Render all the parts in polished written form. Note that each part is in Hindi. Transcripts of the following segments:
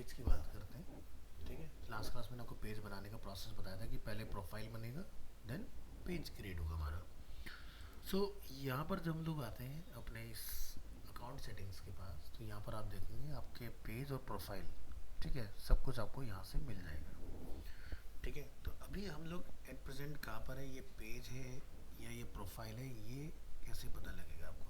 पेज की बात करते हैं। ठीक है, लास्ट क्लास में आपको पेज बनाने का प्रोसेस बताया था कि पहले प्रोफाइल बनेगा, देन पेज क्रिएट होगा हमारा। सो यहाँ पर जब हम लोग आते हैं अपने इस अकाउंट सेटिंग्स के पास, तो यहाँ पर आप देखेंगे आपके पेज और प्रोफाइल, ठीक है, सब कुछ आपको यहाँ से मिल जाएगा। ठीक है, तो अभी हम लोग एट प्रेजेंट कहाँ पर है, ये पेज है या ये प्रोफाइल है, ये कैसे पता लगेगा आपको?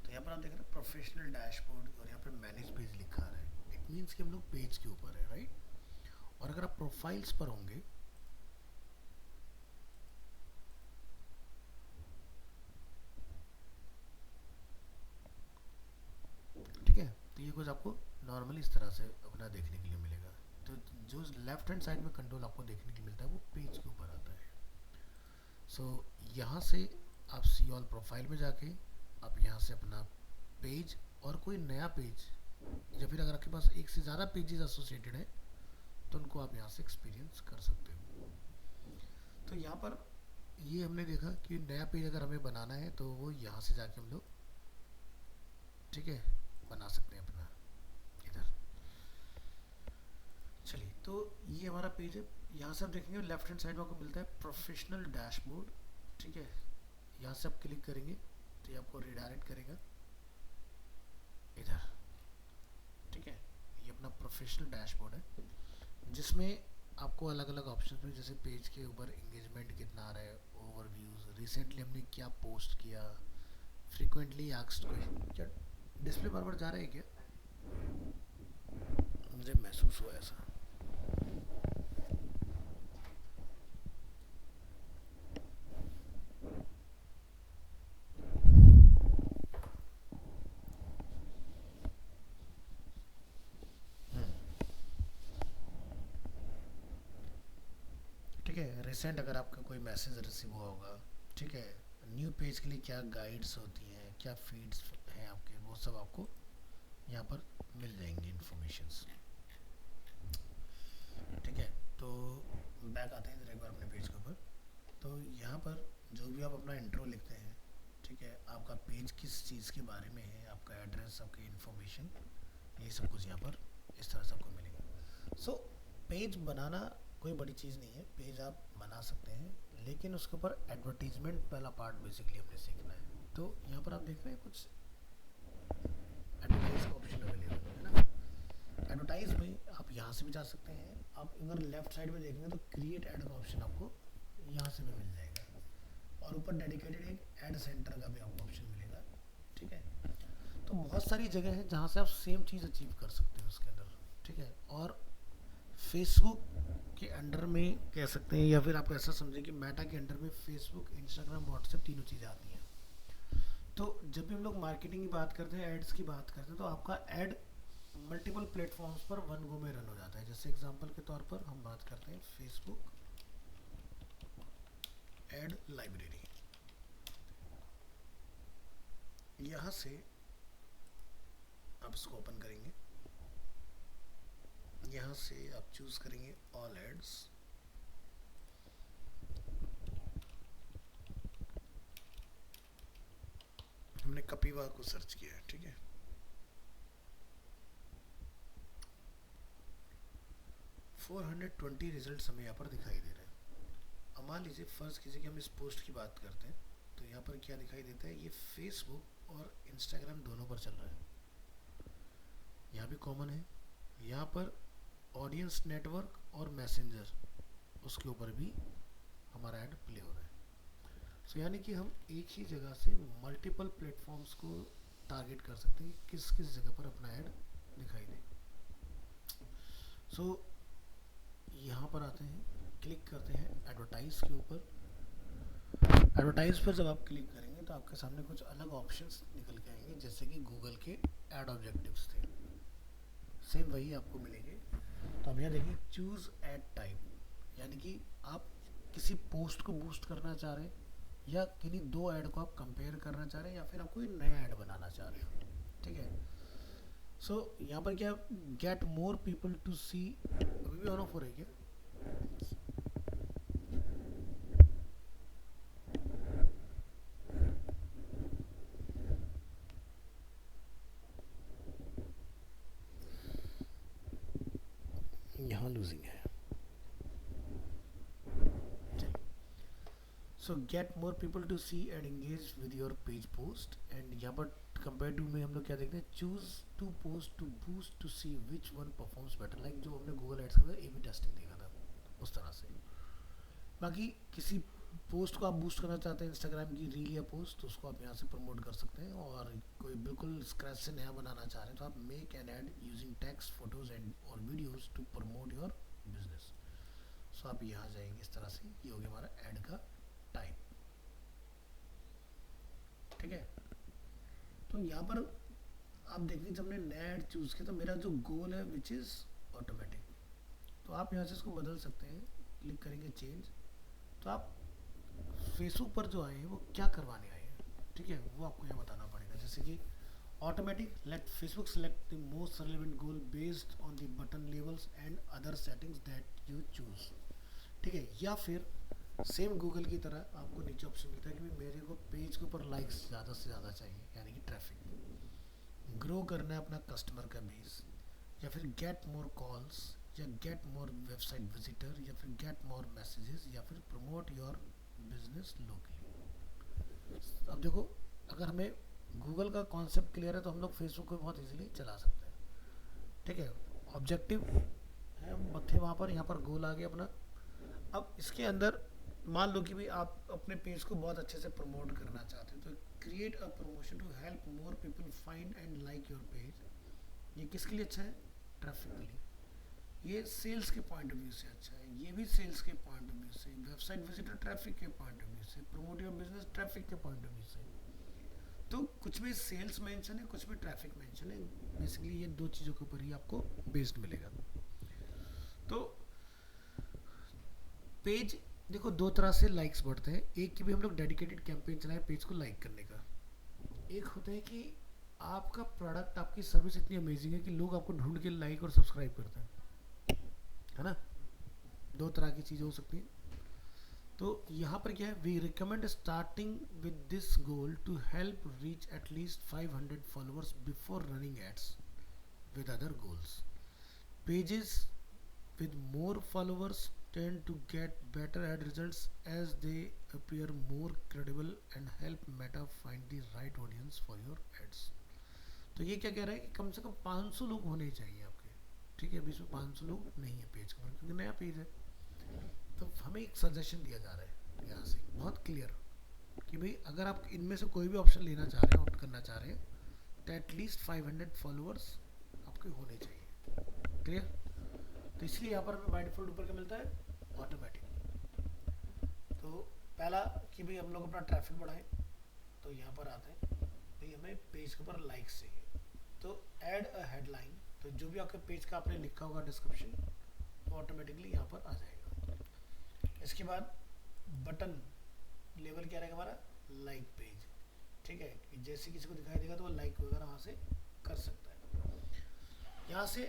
तो यहाँ पर आप देख रहे हैं प्रोफेशनल डैशबोर्ड और यहाँ पर मैनेज पेज लिखा है। इट मीन्स कि हम लोग पेज के ऊपर है, राइट। और अगर आप प्रोफाइल्स पर होंगे, ठीक है, तो ये कुछ आपको नॉर्मली इस तरह से अपना देखने के लिए मिलेगा। तो जो लेफ्ट हैंड साइड में कंट्रोल आपको देखने के लिए मिलता है वो पेज के ऊपर आता है। सो यहाँ से आप सी ऑल प्रोफाइल में जाके आप यहाँ से अपना पेज और कोई नया पेज, या फिर अगर आपके पास एक से ज़्यादा पेजेस एसोसिएटेड है तो उनको आप यहाँ से एक्सपीरियंस कर सकते हो। तो यहाँ पर ये हमने देखा कि नया पेज अगर हमें बनाना है तो वो यहाँ से जाके हम लोग, ठीक है, बना सकते हैं अपना इधर। चलिए, तो ये हमारा पेज है। यहाँ से आप देखेंगे लेफ्ट हैंड साइड में आपको मिलता है प्रोफेशनल डैशबोर्ड। ठीक है, यहाँ से आप क्लिक करेंगे तो ये आपको रिडायरेक्ट करेगा इधर। ठीक है, ये अपना प्रोफेशनल डैशबोर्ड है जिसमें आपको अलग अलग ऑप्शन में, जैसे पेज के ऊपर इंगेजमेंट कितना आ रहा है, ओवरव्यूज, रिसेंटली हमने क्या पोस्ट किया, फ्रीक्वेंटली आस्क्ड क्वेश्चन। क्या डिस्प्ले बार बार जा रहा है क्या? मुझे महसूस हुआ ऐसा। ठीक है, रिसेंट अगर आपका कोई मैसेज रिसीव हुआ होगा, ठीक है, न्यू पेज के लिए क्या गाइड्स होती हैं, क्या फीड्स हैं आपके, वो सब आपको यहाँ पर मिल जाएंगे इन्फॉर्मेशंस। ठीक है, तो बैक आते हैं इधर एक बार अपने पेज के ऊपर। तो यहाँ पर जो भी आप अपना इंट्रो लिखते हैं, ठीक है, आपका पेज किस चीज़ के बारे में है, आपका एड्रेस, आपकी इन्फॉर्मेशन, ये सब कुछ यहाँ पर इस तरह से आपको मिलेगा। सो पेज बनाना कोई बड़ी चीज़ नहीं है, पेज आप बना सकते हैं, लेकिन उसके ऊपर एडवर्टीजमेंट वाला पार्ट बेसिकली हमने सीखना है। तो यहाँ पर आप देख रहे हैं कुछ एडवर्टाइज का ऑप्शन अवेलेबल है ना। एडवर्टाइज में आप यहाँ से भी जा सकते हैं। आप अगर लेफ्ट साइड में देखेंगे तो क्रिएट ऐड का ऑप्शन आपको यहाँ से भी मिल जाएगा, और ऊपर डेडिकेटेड एक ऐड सेंटर का भी आपको ऑप्शन मिलेगा। ठीक है, तो बहुत सारी जगह है जहाँ से आप सेम चीज़ अचीव कर सकते हैं उसके अंदर। ठीक है, और फेसबुक के अंडर में कह सकते हैं, या फिर आप ऐसा समझें कि मेटा के अंडर में फेसबुक, इंस्टाग्राम, व्हाट्सएप तीनों चीज़ें आती हैं। तो जब भी हम लोग मार्केटिंग की बात करते हैं, एड्स की बात करते हैं, तो आपका एड मल्टीपल प्लेटफॉर्म्स पर वन गो में रन हो जाता है। जैसे एग्जांपल के तौर पर हम बात करते हैं फेसबुक एड लाइब्रेरी। यहाँ से आप इसको ओपन करेंगे, यहाँ से आप चूज करेंगे ऑल एड्स। हमने कपिवा को सर्च किया है। ठीक है, फोर 420 रिजल्ट हमें यहाँ पर दिखाई दे रहे हैं। अब मान लीजिए, फर्ज कीजिए कि हम इस पोस्ट की बात करते हैं, तो यहाँ पर क्या दिखाई देता है, ये फेसबुक और इंस्टाग्राम दोनों पर चल रहा है। यहाँ भी कॉमन है। यहाँ पर ऑडियंस नेटवर्क और मैसेंजर, उसके ऊपर भी हमारा ऐड प्ले हो रहा है। सो यानी कि हम एक ही जगह से मल्टीपल प्लेटफॉर्म्स को टारगेट कर सकते हैं, किस किस जगह पर अपना ऐड दिखाई दे। सो यहाँ पर आते हैं, क्लिक करते हैं एडवर्टाइज के ऊपर। एडवर्टाइज पर जब आप क्लिक करेंगे तो आपके सामने कुछ अलग ऑप्शंस निकल के आएंगे, जैसे कि गूगल के एड ऑब्जेक्टिव्स थे, सेम वही आपको मिलेंगे। तो अब यहाँ देखिए चूज एड टाइप, यानी कि आप किसी पोस्ट को बूस्ट करना चाह रहे हैं, या किन्हीं दो ऐड को आप कंपेयर करना चाह रहे हैं, या फिर आप कोई नया ऐड बनाना चाह रहे हो। ठीक है, सो यहाँ पर क्या, get more people to see, अभी भी ऑन ऑफ हो रही है क्या? So get more people to see and engage with your page post. And यहाँ पर कंपेयर टू में हम लोग क्या देखते हैं, choose to post to boost to see which one performs better, like जो हमने गूगल एड्स का था, ए बी टेस्टिंग देखा था उस तरह से। बाकी किसी पोस्ट को आप बूस्ट करना चाहते हैं, इंस्टाग्राम की रील या पोस्ट, तो उसको आप यहाँ से प्रमोट कर सकते हैं। और कोई बिल्कुल स्क्रैच से नया बनाना चाह रहे हैं तो आप make an ad using text, photos and और videos to promote your business. So आप यहाँ जाएंगे इस तरह से, ये हो गया हमारा एड का टाइप। ठीक है, तो यहाँ पर आप देखिए जब हमने नया एड चूज़ किया तो मेरा जो गोल है विच इज़ ऑटोमेटिक, तो आप यहाँ से इसको बदल सकते हैं। क्लिक करेंगे चेंज, तो आप फेसबुक पर जो आए हैं वो क्या करवाने आए हैं, ठीक है, वो आपको यहाँ बताना पड़ेगा। जैसे कि automatic let Facebook select the most relevant goal based on the button labels and other settings that you choose. ठीक है, या फिर सेम गूगल की तरह आपको नीचे ऑप्शन मिलता है कि मेरे को पेज के ऊपर लाइक्स ज़्यादा से ज़्यादा चाहिए, यानी कि ट्रैफिक, ग्रो करना है अपना कस्टमर का बेस, या फिर गेट मोर कॉल्स, या गेट मोर वेबसाइट विजिटर, या फिर गेट मोर मैसेजेस, या फिर प्रमोट योर बिजनेस लोकली। अब देखो, अगर हमें गूगल का कॉन्सेप्ट क्लियर है तो हम लोग फेसबुक को बहुत इजीली चला सकते हैं। ठीक है, ऑब्जेक्टिव है थे वहाँ पर, यहाँ पर गोल आ गया अपना। अब इसके अंदर मान लो कि भी आप अपने पेज को बहुत अच्छे से प्रमोट करना चाहते हैं, तो create a promotion to help more people find and like your page. ये किसके लिए अच्छा है? ट्रैफिक के लिए। ये सेल्स के पॉइंट ऑफ व्यू से अच्छा है, ये भी सेल्स के पॉइंट ऑफ व्यू से, वेबसाइट विजिटर ट्रैफिक के पॉइंट ऑफ व्यू से, प्रमोट योर बिजनेस ट्रैफिक के पॉइंट ऑफ व्यू से। तो कुछ में सेल्स मेंशन है, कुछ में ट्रैफिक मेंशन है। बेसिकली ये दो चीज़ों के ऊपर ही आपको बेस्ड मिलेगा। तो पेज देखो दो तरह से लाइक्स बढ़ते हैं। एक की भी हम लोग डेडिकेटेड कैंपेन चलाएं पेज को लाइक करने का। एक होता है कि आपका प्रोडक्ट, आपकी सर्विस इतनी अमेजिंग है कि लोग आपको ढूंढ के लाइक और सब्सक्राइब करते हैं, है ना। दो तरह की चीज़ें हो सकती हैं। तो यहाँ पर क्या है, we recommend starting with this goal to help reach at least 500 followers before running ads with other goals. Pages with more followers tend to get better ad results as they appear more credible and help Meta find the right audience for your ads। तो ये क्या कह रहा है कि कम से कम 500 लोग होने चाहिए आपके। ठीक है, अभी इसमें 500 लोग नहीं है पेज पर, क्योंकि नया पेज है। तो हमें एक सजेशन दिया जा रहा है यहाँ से बहुत क्लियर कि भाई अगर आप इनमें से कोई भी ऑप्शन लेना चाह रहे हैं, ऑप्ट करना चाह रहे हैं, तो एटलीस्ट 500 फॉलोअर्स आपके होने चाहिए। क्लियर? तो इसलिए यहाँ पर हमें बाय डिफॉल्ट ऊपर क्या मिलता है? ऑटोमेटिक। तो पहला कि भाई हम लोग अपना ट्रैफिक बढ़ाएं, तो यहाँ पर आते हैं भाई हमें पेज के ऊपर लाइक्स चाहिए, तो ऐड अ हेडलाइन। तो जो भी आपके पेज का आपने लिखा होगा डिस्क्रिप्शन, तो ऑटोमेटिकली यहाँ पर आ जाएगा। इसके बाद बटन लेवल क्या रहेगा हमारा? Like page. ठीक है, कि जैसे किसी को दिखाई देगा तो वो लाइक वगैरह वहाँ से कर सकता है। यहाँ से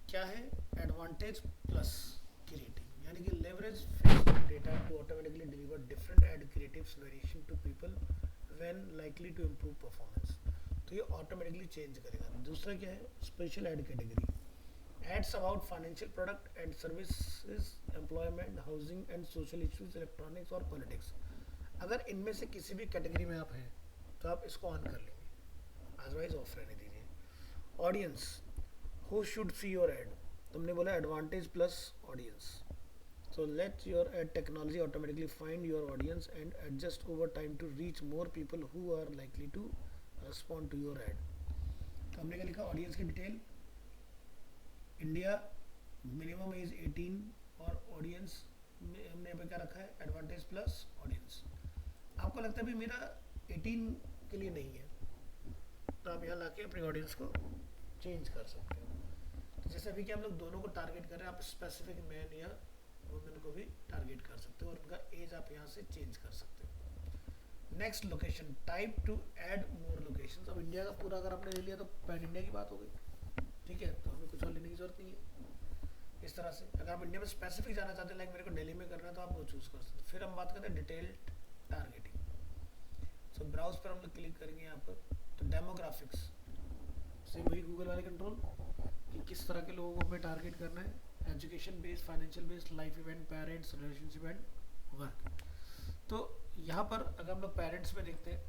क्या है? एडवांटेज प्लस क्रिएटिव, यानी कि leverage Facebook data to automatically deliver different ad creatives variation to people when likely to improve performance. तो ये ऑटोमेटिकली चेंज करेगा। दूसरा क्या है? Special ad category, ads about financial product and services, employment, housing and social issues, electronics और पॉलिटिक्स। अगर इनमें से किसी भी कैटेगरी में आप हैं तो आप इसको ऑन कर लेंगे, अदरवाइज ऑफ रहने दीजिए। Audience, who should see your add, तुमने बोला advantage plus audience. So let your ad technology automatically find your audience and adjust over time to reach more people who are likely to respond to your ad। तो हमने क्या लिखा? ऑडियंस की डिटेल, इंडिया, मिनिमम एज 18 और ऑडियंस में हमने यहाँ पे क्या रखा है? Advantage plus audience. आपको लगता है भाई मेरा 18 के लिए नहीं है, तो आप यहाँ लाके अपनी ऑडियंस को चेंज कर सकते हो। तो जैसे अभी कि हम लोग दोनों को टारगेट कर रहे हैं, आप स्पेसिफिक मैन या वुमेन को भी टारगेट कर सकते हो और उनका एज आप यहाँ से चेंज कर सकते हो। Next, location type two add more locations. अब इंडिया का पूरा अगर आपने ले लिया तो पैन इंडिया की बात हो गई। ठीक है, तो हमें कुछ और लेने की जरूरत नहीं है। इस तरह से अगर आप इंडिया में स्पेसिफिक जाना चाहते हैं, लाइक मेरे को दिल्ली में करना है, तो आप वो चूज कर सकते हैं। फिर हम बात करते हैं डिटेल्ड टारगेटिंग। सो ब्राउज पर हम लोग क्लिक करेंगे यहाँ पर, तो डेमोग्राफिक्स से वही गूगल वाले कंट्रोल कि किस तरह के लोगों को हमें टारगेट करना है। Education based, financial based, life event, parents, relationship and work. तो यहाँ पर अगर हम लोग पेरेंट्स में देखते हैं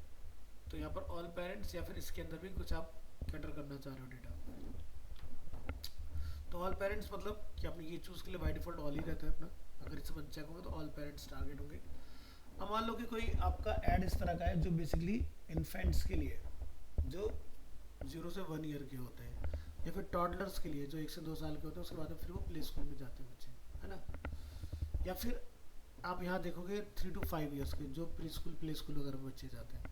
तो यहाँ पर ऑल पेरेंट्स या फिर इसके अंदर भी कुछ आप कैटर करना चाह रहे हो डेटा, तो ऑल पेरेंट्स मतलब कि आपने ये चूज़ के लिए बाई डिफॉल्ट ऑल ही रहता है अपना। अगर इसे बन चेक होंगे तो ऑल पेरेंट्स टारगेट होंगे। अब मान लो कि कोई आपका ऐड इस तरह का है जो बेसिकली इन्फेंट्स के लिए, जो 0 से 1 ईयर के होते हैं, या फिर टॉडलर्स के लिए जो 1 से 2 साल के होते हैं, उसके बाद में फिर वो प्ले स्कूल में जाते हैं बच्चे, है ना। या फिर आप यहाँ देखोगे 3 to 5 ईयर्स के जो प्ले स्कूल वगैरह में बच्चे जाते हैं।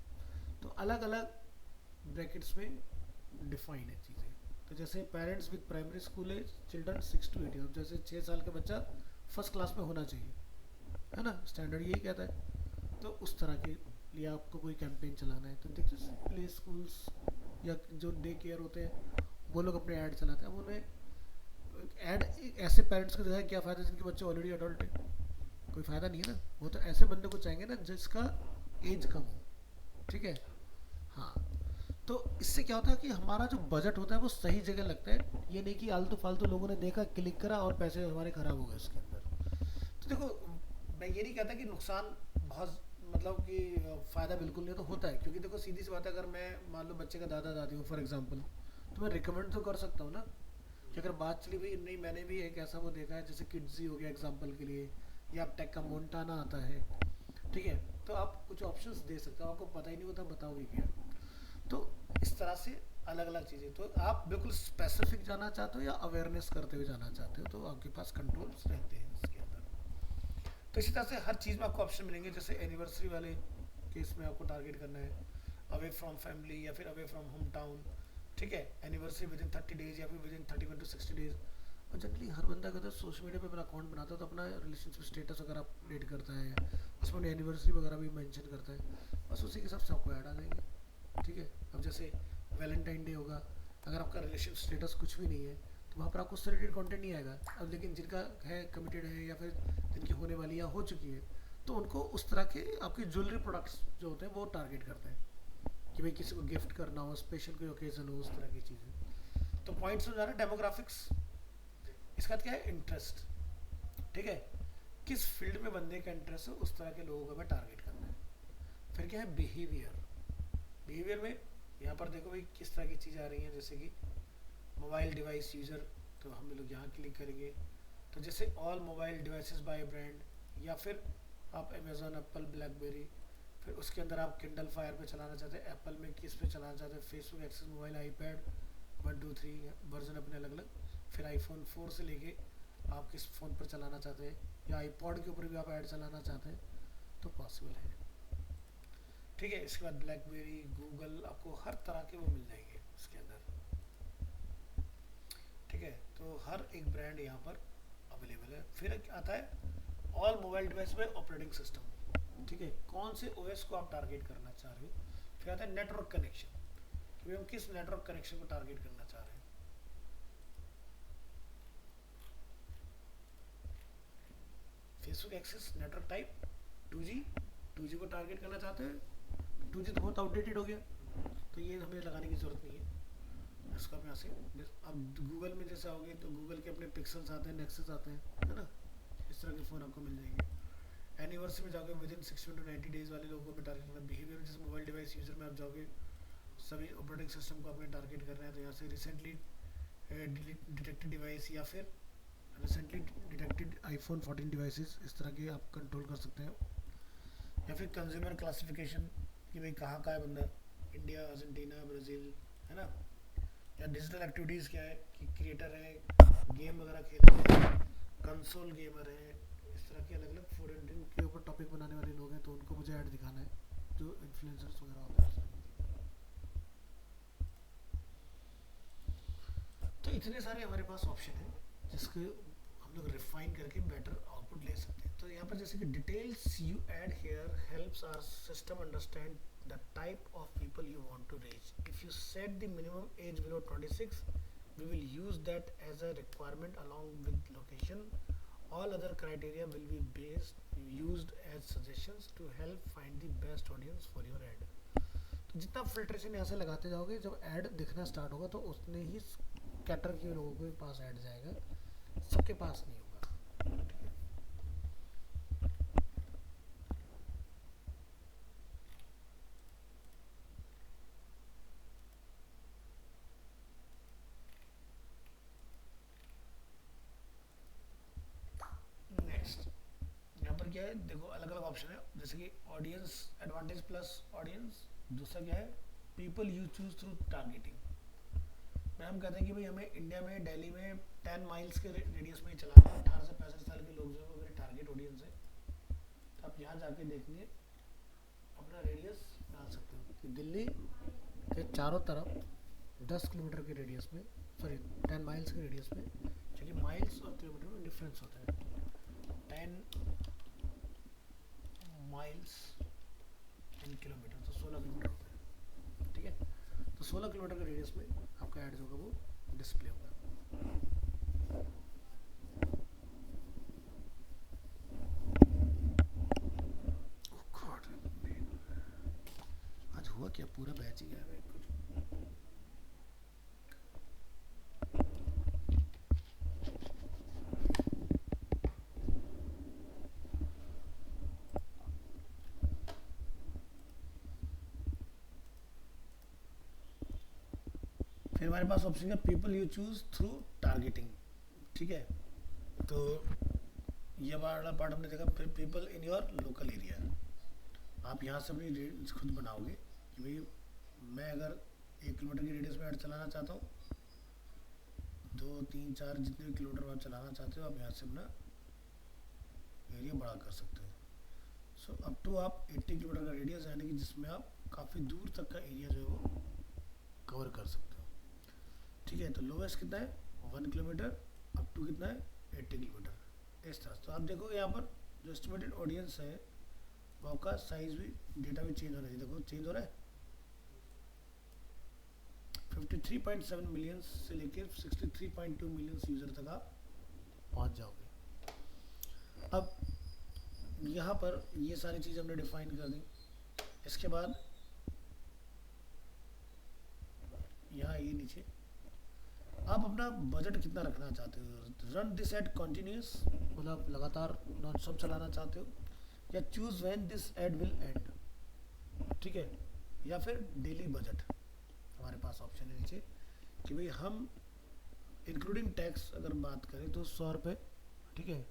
तो अलग अलग ब्रैकेट्स में डिफाइन है चीज़ें। तो जैसे parents with primary school age children 6 to 8 year, जैसे 6 साल का बच्चा फर्स्ट क्लास में होना चाहिए, है ना, स्टैंडर्ड यही कहता है। तो उस तरह के लिए आपको कोई कैंपेन चलाना है तो देखिए प्ले स्कूल्स या जो डे केयर होते हैं वो लोग अपने ऐड चलाते हैं। अब उन्हें ऐड ऐसे पेरेंट्स को जो है क्या फ़ायदा जिनके बच्चे ऑलरेडी अडल्ट हैं, कोई फ़ायदा नहीं है ना। वो तो ऐसे बंदे को चाहेंगे ना जिसका एज कम हो, ठीक है। हाँ, तो इससे क्या होता है कि हमारा जो बजट होता है वो सही जगह लगता है। ये नहीं कि आलतू फालतू लोगों ने देखा क्लिक करा और पैसे हमारे ख़राब हो गए उसके अंदर। तो देखो, मैं ये नहीं कहता कि नुकसान बहुत मतलब कि फ़ायदा बिल्कुल नहीं, तो होता है। क्योंकि देखो सीधी सी बात है, अगर मैं मान लो बच्चे का दादा दादी हूँ फॉर एग्जांपल, तो मैं रिकमेंड तो कर सकता हूँ ना कि अगर बात चली भाई नहीं मैंने भी एक ऐसा वो देखा है जैसे किड्जी हो गया एग्जांपल के लिए, या आप टेक का मोन्टाना आता है, ठीक है, तो आप कुछ ऑप्शंस दे सकते हो। आपको पता ही नहीं होता बताओगे क्या। तो इस तरह से अलग अलग चीज़ें, तो आप बिल्कुल स्पेसिफिक जाना चाहते हो या अवेयरनेस करते हुए जाना चाहते हो, तो आपके पास कंट्रोल्स रहते हैं इसके अंदर। तो इसी तरह से हर चीज़ में आपको ऑप्शन मिलेंगे। जैसे एनिवर्सरी वाले केस में आपको टारगेट करना है अवे फ्रॉम फैमिली या फिर अवे फ्रॉम होम टाउन, ठीक है, एनिवर्सरी विद इन 30 डेज या फिर विद इन 31 to 60 डेज। और जनरली हर बंदा अगर सोशल मीडिया पे अपना अकाउंट बनाता है तो अपना रिलेशनशिप स्टेटस वगैरह अपडेट करता है, उसमें अपनी एनिवर्सरी वगैरह भी मेंशन करता है, बस उसी के हिसाब से आपको ऐड आ जाएंगे, ठीक है। अब जैसे वैलेंटाइन डे होगा, अगर आपका रिलेशन स्टेटस कुछ भी नहीं है तो वहाँ पर आपको उससे रिलेटेड कंटेंट नहीं आएगा। अब लेकिन जिनका है कमिटेड है या फिर जिनकी होने वाली या हो चुकी है, तो उनको उस तरह के आपके ज्वेलरी प्रोडक्ट्स जो होते हैं वो टारगेट करते हैं कि भाई किसी को गिफ्ट करना हो, स्पेशल कोई ओकेजन हो, उस तरह की चीज़ें। तो पॉइंट्स में जा रहा है डेमोग्राफिक्स, इसका क्या है इंटरेस्ट, ठीक है, किस फील्ड में बंदे का इंटरेस्ट है उस तरह के लोगों को हमें टारगेट करना है। फिर क्या है बिहेवियर, बिहेवियर में यहाँ पर देखो भाई किस तरह की चीज़ आ रही हैं, जैसे कि मोबाइल डिवाइस यूज़र, तो हम लोग यहाँ क्लिक करेंगे तो जैसे all mobile devices by brand, या फिर आप अमेजोन एप्पल ब्लैकबेरी, फिर उसके अंदर आप किंडल फायर पे चलाना चाहते हैं, एप्पल में किस पे चलाना चाहते हैं, Facebook access mobile iPad 1 2 3 version अपने अलग अलग, फिर आईफोन 4 से लेके आप किस फ़ोन पर चलाना चाहते हैं, या आईपॉड के ऊपर भी आप ऐड चलाना चाहते हैं तो पॉसिबल है, ठीक है। इसके बाद ब्लैकबेरी गूगल, आपको हर तरह के वो मिल जाएंगे उसके अंदर, ठीक है। तो हर एक ब्रांड यहाँ पर अवेलेबल है। फिर आता है ऑल मोबाइल डिवाइस में ऑपरेटिंग सिस्टम, ठीक है, कौन से ओएस को आप टारगेट करना चाह रहे हो। फिर आता है नेटवर्क कनेक्शन, कि हम किस नेटवर्क कनेक्शन को टारगेट करना चाह रहे हैं। Facebook access network type 2G, 2G को टारगेट करना चाहते हैं, 2G तो बहुत आउटडेटेड हो गया तो ये हमें लगाने की ज़रूरत नहीं है। इसको आप यहाँ से अब गूगल में जैसे आओगे तो गूगल के अपने पिक्सल्स आते हैं, नेक्सस आते हैं, है ना, इस तरह के फ़ोन आपको मिल जाएंगे। एनिवर्सरी में जाओगे विद इन 60 to 90 डेज वाले लोगों को टारगेट करना। बिहेवियर जैसे मोबाइल डिवाइस यूज़र में आप जाओगे सभी ऑपरेटिंग सिस्टम को आपने टारगेट करना है, तो यहाँ से रिसेंटली डिटेक्टेड डिवाइस या फिर रिसेंटली डिटेक्टेड आईफोन 14 डिवाइसेस, इस तरह के आप कंट्रोल कर सकते हैं। या फिर कंज्यूमर क्लासिफिकेशन कि भाई कहाँ का है बंदा, इंडिया अर्जेंटीना ब्राज़ील, है ना। या डिजिटल एक्टिविटीज़ क्या है कि क्रिएटर है, गेम वगैरह खेलते हैं, कंसोल गेमर है, इस तरह के अलग अलग फूड एंड ड्रिंक के ऊपर टॉपिक बनाने वाले लोग हैं तो उनको मुझे ऐड दिखाना है, जो इन्फ्लुएंसर्स वगैरह होते हैं। तो इतने सारे हमारे पास ऑप्शन हैं जिसके हम लोग रिफाइन करके बेटर आउटपुट ले सकते हैं। तो यहाँ पर जैसे कि details you add here helps our system understand the type of people you want to reach. If you set the minimum age below 26, we will use that as a requirement along with location. All other criteria will be used as suggestions to help find the best audience for your ad. तो जितना फिल्ट्रेशन यहाँ से लगाते जाओगे, जब ऐड दिखना स्टार्ट होगा तो उतने ही कैटर के लोगों के पास ऐड जाएगा, सबके पास नहीं होगा। है, देखो अलग अलग ऑप्शन है, जैसे कि ऑडियंस एडवांटेज प्लस ऑडियंस, दूसरा क्या है people you choose through targeting. में हम कहते हैं कि भाई हमें इंडिया में दिल्ली में 10 माइल्स के रेडियस में ही चलाना है, 18 से 65 साल के लोग जो है वो मेरे टारगेट ऑडियंस है। तो आप यहाँ जाके देखेंगे अपना रेडियस डाल सकते हो कि दिल्ली के चारों तरफ 10 किलोमीटर के रेडियस में, सॉरी 10 माइल्स के रेडियस में, क्योंकि माइल्स और किलोमीटर में डिफरेंस होता है। 10 माइल्स इन किलोमीटर तो 16 किलोमीटर होता है, ठीक है। तो 16 किलोमीटर के रेडियस में आपका एड जो होगा वो डिस्प्ले होगा। आज हुआ क्या, पूरा बैच ही गया है कुछ। फिर हमारे पास ऑप्शन है people you choose through targeting, ठीक है। तो ये वाला पार्ट हमने देखा। फिर people in your local area, आप यहाँ से अपनी रेडियस खुद बनाओगे कि भाई मैं अगर 1 किलोमीटर की रेडियस में ऐड चलाना चाहता हूँ, 2, 3, 4 जितने भी किलोमीटर आप चलाना चाहते हो आप यहाँ से अपना एरिया बड़ा कर सकते हो। सो अप टू आप 80 किलोमीटर का रेडियस, यानी कि जिसमें आप काफ़ी दूर तक का एरिया जो है वो कवर कर सकते हो, ठीक है। तो लोवेस्ट कितना है 1 किलोमीटर, अप टू कितना है 80 किलोमीटर, इस तरह। तो आप देखो यहाँ पर जो एस्टिमेटेड ऑडियंस है वो आपका साइज भी, डेटा भी चेंज होना चाहिए, देखो चेंज हो रहा है। 53.7 मिलियन से लेकर 63.2 मिलियन यूज़र तक आप पहुँच जाओगे। अब यहाँ पर ये सारी चीज़ हमने डिफाइन कर दी। इसके बाद यहाँ ये नीचे आप अपना बजट कितना रखना चाहते हो। रन दिस एड कॉन्टिन्यूस, मतलब लगातार नॉन स्टॉप चलाना चाहते हो, या choose when this ad will end, ठीक है, या फिर डेली बजट। हमारे पास ऑप्शन है नीचे कि भाई हम इंक्लूडिंग टैक्स अगर बात करें तो 100 रुपये, ठीक है।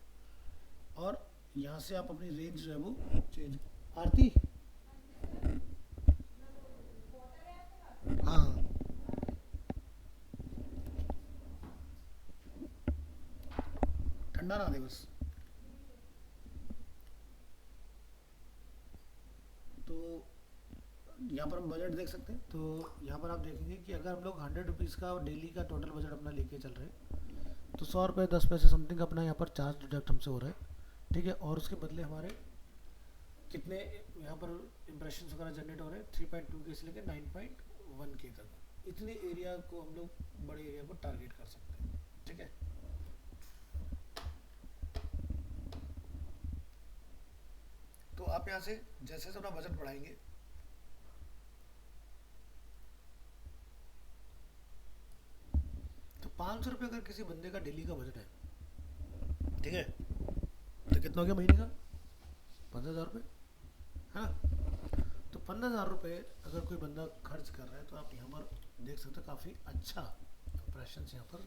और यहाँ से आप अपनी रेंज जो है वो चेंज। आरती, हाँ ठंडा ना दे बस। तो यहाँ पर हम बजट देख सकते हैं। तो यहाँ पर आप देखेंगे कि अगर हम लोग 100 रुपीज़ का डेली का टोटल बजट अपना लेके चल रहे हैं तो 100 रुपये 10 पैसे समथिंग अपना यहाँ पर चार्ज डिडक्ट हमसे हो रहा है, ठीक है। और उसके बदले हमारे कितने यहाँ पर इम्प्रेशन वगैरह जनरेट हो रहे हैं 3.2 के से लेकर 9.1 के तक। इतने एरिया को हम लोग बड़े एरिया को टारगेट कर सकते हैं, ठीक है। तो आप यहाँ से जैसे जैसे अपना बजट बढ़ाएंगे, तो 500 रुपये अगर किसी बंदे का डेली का बजट है, ठीक है, तो कितना हो गया महीने का 15,000 रुपये, है ना। तो 15,000 रुपये अगर कोई बंदा खर्च कर रहा है तो आप यहाँ पर देख सकते हो काफ़ी अच्छा इंप्रेशन यहाँ पर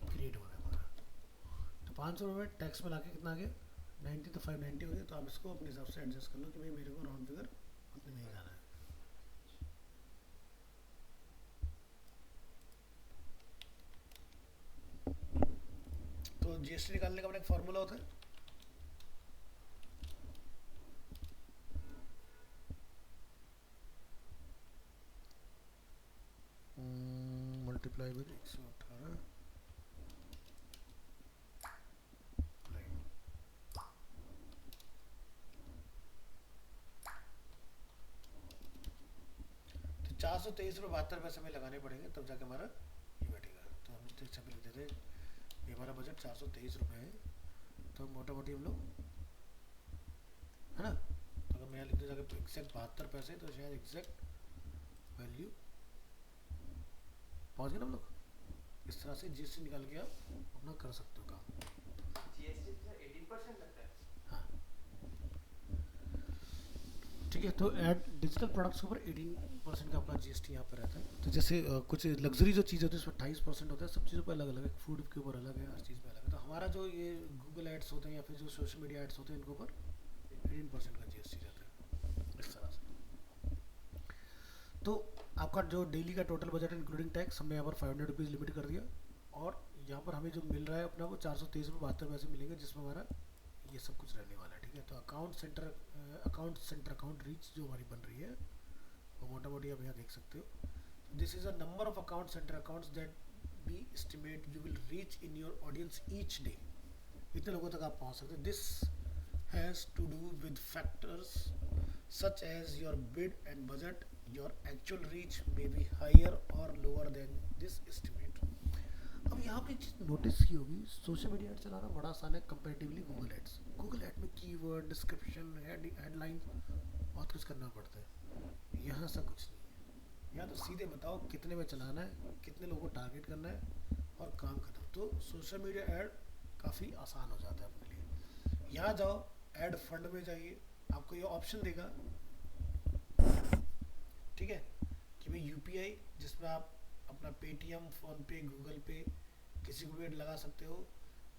क्रिएट हो रहा है हमारा। तो 500 रुपये टैक्स में लाके कितना आ गया 90, तो 590 हो गया। तो आप इसको अपने हिसाब से एडजस्ट कर लो कि भाई मेरे को राउंड फिगर उतने में ही जाना है। तो जीएसटी निकालने का अपना एक फॉर्मूला होता है, मल्टीप्लाई विद 118, तो 423.72 में लगाने पड़ेंगे तब जाके हमारा ये बैठेगा। तो हम इस तरह लिख देते हैं ये हमारा बजट 423 रुपये है। तो मोटा मोटी हम लोग, है ना, तो अगर मैं यहाँ लिख दूँ जाकर एग्जैक्ट 72 पैसे, तो शायद एग्जैक्ट वैल्यू पहुँच गए ना हम लोग। इस तरह से जीएसटी निकाल के आप अपना कर सकते हो काम। जीएसटी 18% लगता है। हाँ ठीक है। तो एड डिजिटल प्रोडक्ट्स के ऊपर 18% का आपका जीएसटी यहाँ पर रहता है। तो जैसे कुछ लग्जरी जो चीज़ होती है उसमें 28% होता है। सब चीज़ों पर अलग अलग है, फूड के ऊपर अलग है, हर चीज़ पे अलग है। तो हमारा जो ये गूगल एड्स होते हैं या फिर जो सोशल मीडिया एड्स होते हैं इनके ऊपर 18% का जीएसटी रहता है इस तरह से। तो आपका जो डेली का टोटल बजट इंक्लूडिंग टैक्स हमने यहाँ पर 500 रुपीज़ लिमिट कर दिया, और यहाँ पर हमें जो मिल रहा है अपना वो 423 रुपये 72 पैसे मिलेंगे, जिसमें हमारा ये सब कुछ रहने वाला है। ठीक है, तो अकाउंट अकाउंट रीच जो हमारी बन रही है वो मोटा मोटी आप यहाँ देख सकते हो। This is a number of account centre accounts that be estimate you will reach in your audience each day. इतने लोगों तक आप पहुँच सकते हो। This has to do with factors such as your bid and budget. Your actual reach may be higher or lower than this estimate. अब यहाँ पे चीज़ नोटिस की होगी, सोशल मीडिया एड चलाना बड़ा आसान है comparatively Google ads. Google ad में कीवर्ड, डिस्क्रिप्शन, हेडलाइन बहुत कुछ करना पड़ता है। यहाँ ऐसा कुछ नहीं है। यहाँ तो सीधे बताओ कितने में चलाना है, कितने लोगों को टारगेट करना है और काम खत्म। तो सोशल मीडिया एड काफ़ी आसान हो जाता है अपने लिए। यहाँ जाओ, एड फंड में जाइए, आपको ये ऑप्शन देगा, ठीक है, कि भाई यूपीआई जिसमें आप अपना पेटीएम, फोन पे, गूगल पे किसी को भी एड लगा सकते हो।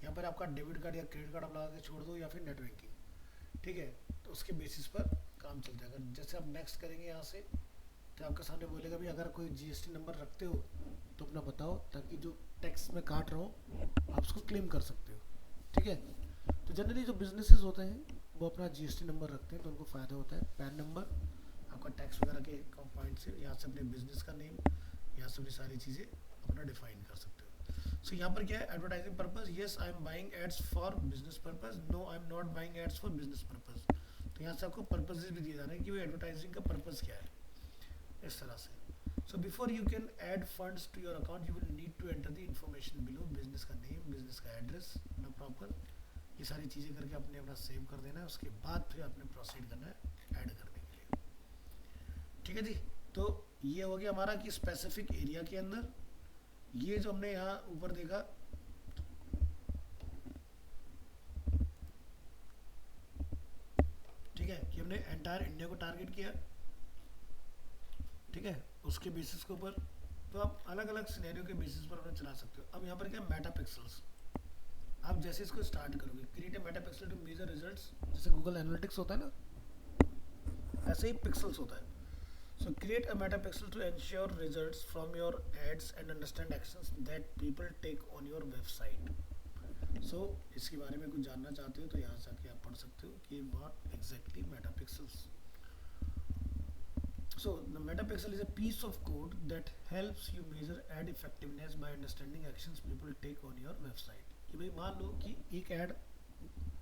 यहाँ पर आपका डेबिट कार्ड या क्रेडिट कार्ड आप लगा के छोड़ दो, या फिर नेट बैंकिंग। ठीक है, तो उसके बेसिस पर काम चल जाएगा। जैसे आप नेक्स्ट करेंगे यहाँ से, तो आपके सामने बोलेगा भी अगर कोई जीएसटी नंबर रखते हो तो अपना बताओ, ताकि जो टैक्स में काट रहा हूँ आप उसको क्लेम कर सकते हो। ठीक है, तो जनरली जो बिजनेसेस होते हैं वो अपना जीएसटी नंबर रखते हैं, तो उनको फ़ायदा होता है। पैन नंबर, आपका टैक्स वगैरह के पॉइंट से यहाँ से अपने बिजनेस का नेम, यहाँ से भी सारी चीज़ें अपना डिफाइन कर सकते हो। सो यहाँ पर क्या है, advertising purpose, yes I am buying ads for business purpose, no I am not buying ads for business purpose. तो यहाँ से आपको पर्पसेस भी दिए जा रहे हैं कि वो एडवर्टाइजिंग का पर्पस क्या है, इस तरह से। So before you can add funds to your account you will need to enter the information below, business का नेम, बिजनेस का एड्रेस, नो प्रॉपर, ये सारी चीज़ें करके आपने अपना सेव कर देना है। उसके बाद फिर आपने प्रोसीड करना है ऐड करने के लिए। ठीक है जी, तो ये हो गया हमारा कि स्पेसिफिक एरिया के अंदर ये जो हमने यहाँ ऊपर देखा, ठीक है, कि हमने एंटायर इंडिया को टारगेट किया। ठीक है, उसके बेसिस के ऊपर तो आप अलग अलग सिनेरियो के बेसिस पर अपने चला सकते हो। अब यहाँ पर क्या, मेटा पिक्सल्स, आप जैसे इसको स्टार्ट करोगे, create a Meta pixel to measure results, जैसे गूगल एनालिटिक्स होता है ना, ऐसे ही पिक्सल्स होता है। So create a Meta pixel to ensure results from your ads and understand actions that people take on your website. So इसके बारे में कुछ जानना चाहते हो तो यहाँ से आके आप पढ़ सकते हो कि what exactly Meta pixels. So the metapixel is a piece of code that helps you measure ad effectiveness by understanding actions people take on your website. कि भाई मान लो कि एक ऐड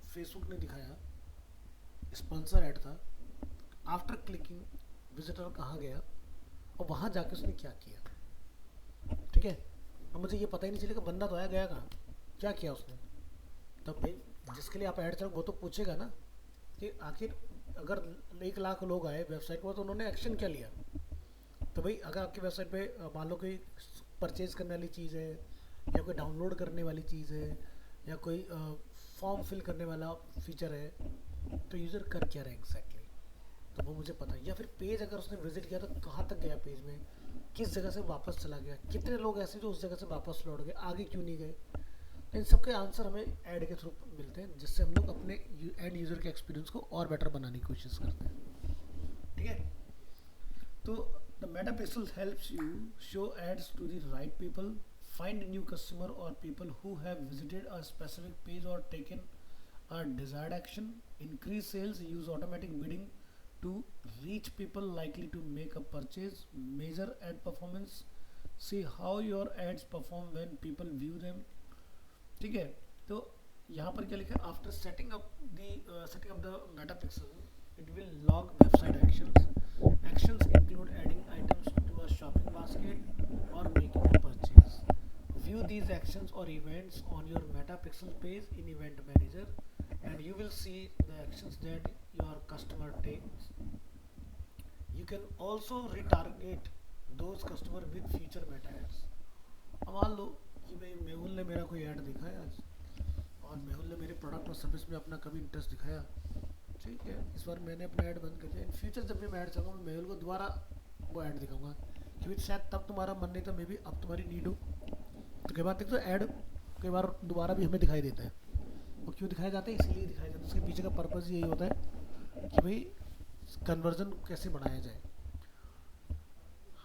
फेसबुक ने दिखाया, स्पॉन्सर ऐड था, आफ्टर क्लिकिंग विजिटर कहाँ गया और वहाँ जाके उसने क्या किया। ठीक है, अब मुझे ये पता ही नहीं चलेगा बंदा तो आया गया कहाँ, क्या किया उसने। तब भाई जिसके लिए आप ऐड चलाओ वो तो पूछेगा ना कि आखिर अगर 1 लाख लोग आए वेबसाइट पर तो उन्होंने एक्शन क्या लिया। तो भाई अगर आपकी वेबसाइट पे मान लो कोई परचेज करने वाली चीज़ है, या कोई डाउनलोड करने वाली चीज़ है, या कोई फॉर्म फिल करने वाला फीचर है, तो यूज़र कर क्या रहा है एग्जैक्टली, तो वो मुझे पता है। या फिर पेज अगर उसने विजिट किया तो कहाँ तक गया पेज में, किस जगह से वापस चला गया, कितने लोग ऐसे जो उस जगह से वापस लौट गए, आगे क्यों नहीं गए। इन सब के आंसर हमें ऐड के थ्रू मिलते हैं, जिससे हम लोग अपने एंड यूज़र के एक्सपीरियंस को और बेटर बनाने की कोशिश करते हैं। ठीक है, तो the Meta pixel helps you show ads to the right people, find new customer और people who have visited a specific page और taken a desired action, increase sales, use automatic bidding to reach people likely to make a purchase, measure ad performance, see how your ads perform when people view them. ठीक है, तो यहाँ पर क्या लिखा है, after setting up the Meta pixel it will log website actions include adding items to a shopping basket और making a purchase, view these actions or events on your meta pixel page in event manager and you will see the actions that your customer takes. You can also retarget those customer with future meta ads. अब मान लो कि भाई मेहुल ने मेरा कोई ऐड दिखाया आज, और मेहुल ने मेरे प्रोडक्ट और सर्विस में अपना कभी इंटरेस्ट दिखाया। ठीक है, इस बार मैंने अपना ऐड बंद कर दिया, इन फ्यूचर जब भी मैं ऐड चलाऊँगा मैं मेहुल को दोबारा वो ऐड दिखाऊंगा, क्योंकि शायद तब तुम्हारा मन नहीं था, मे भी अब तुम्हारी नीड हो। तो कई बार देखो ऐड कई बार दोबारा भी हमें दिखाई देता है, वो क्यों दिखाए जाते हैं, इसलिए दिखाया जाता है, उसके पीछे का पर्पज़ यही होता है कि भाई कन्वर्जन कैसे बढ़ाया जाए।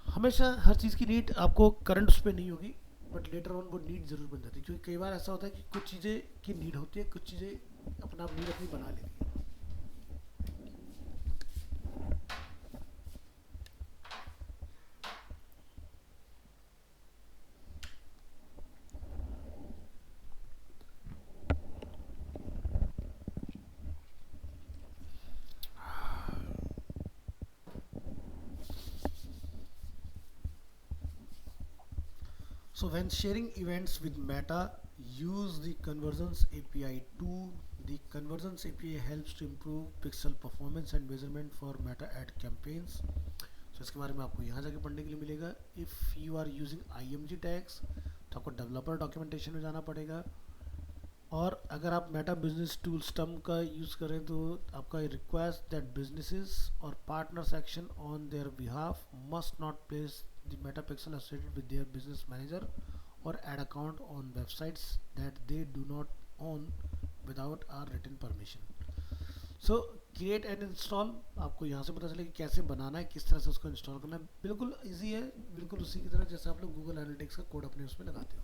हमेशा हर चीज़ की नीड आपको करंट उस पर नहीं होगी, बट लेटर ऑन वो नीड ज़रूर बन जाती है, क्योंकि कई बार ऐसा होता है कि कुछ चीज़ें की नीड होती है, कुछ चीज़ें अपना आप नीड अपनी बना लेती है। So when sharing events with Meta, use the Conversions API tool. The Conversions API helps to improve pixel performance and measurement for Meta ad campaigns. So इसके बारे में आपको यहाँ जाके पढ़ने के लिए मिलेगा. If you are using IMG tags, तो आपको डेवलपर डॉक्यूमेंटेशन में जाना पड़ेगा. और अगर आप मेटा बिजनेस टूल स्टम का यूज़ करें तो आपका रिक्वेस्ट दैट बिजनेसेस और partner section on their behalf must not place the Meta pixel associated with their business manager और ad account on websites that they do not own without our written permission. So create and install, आपको यहाँ से पता चले कि कैसे बनाना है, किस तरह से उसको इंस्टॉल करना है. बिल्कुल ईजी है, बिल्कुल उसी की तरह जैसे आप लोग गूगल एनालिटिक्स का कोड अपने उसमें लगाते हो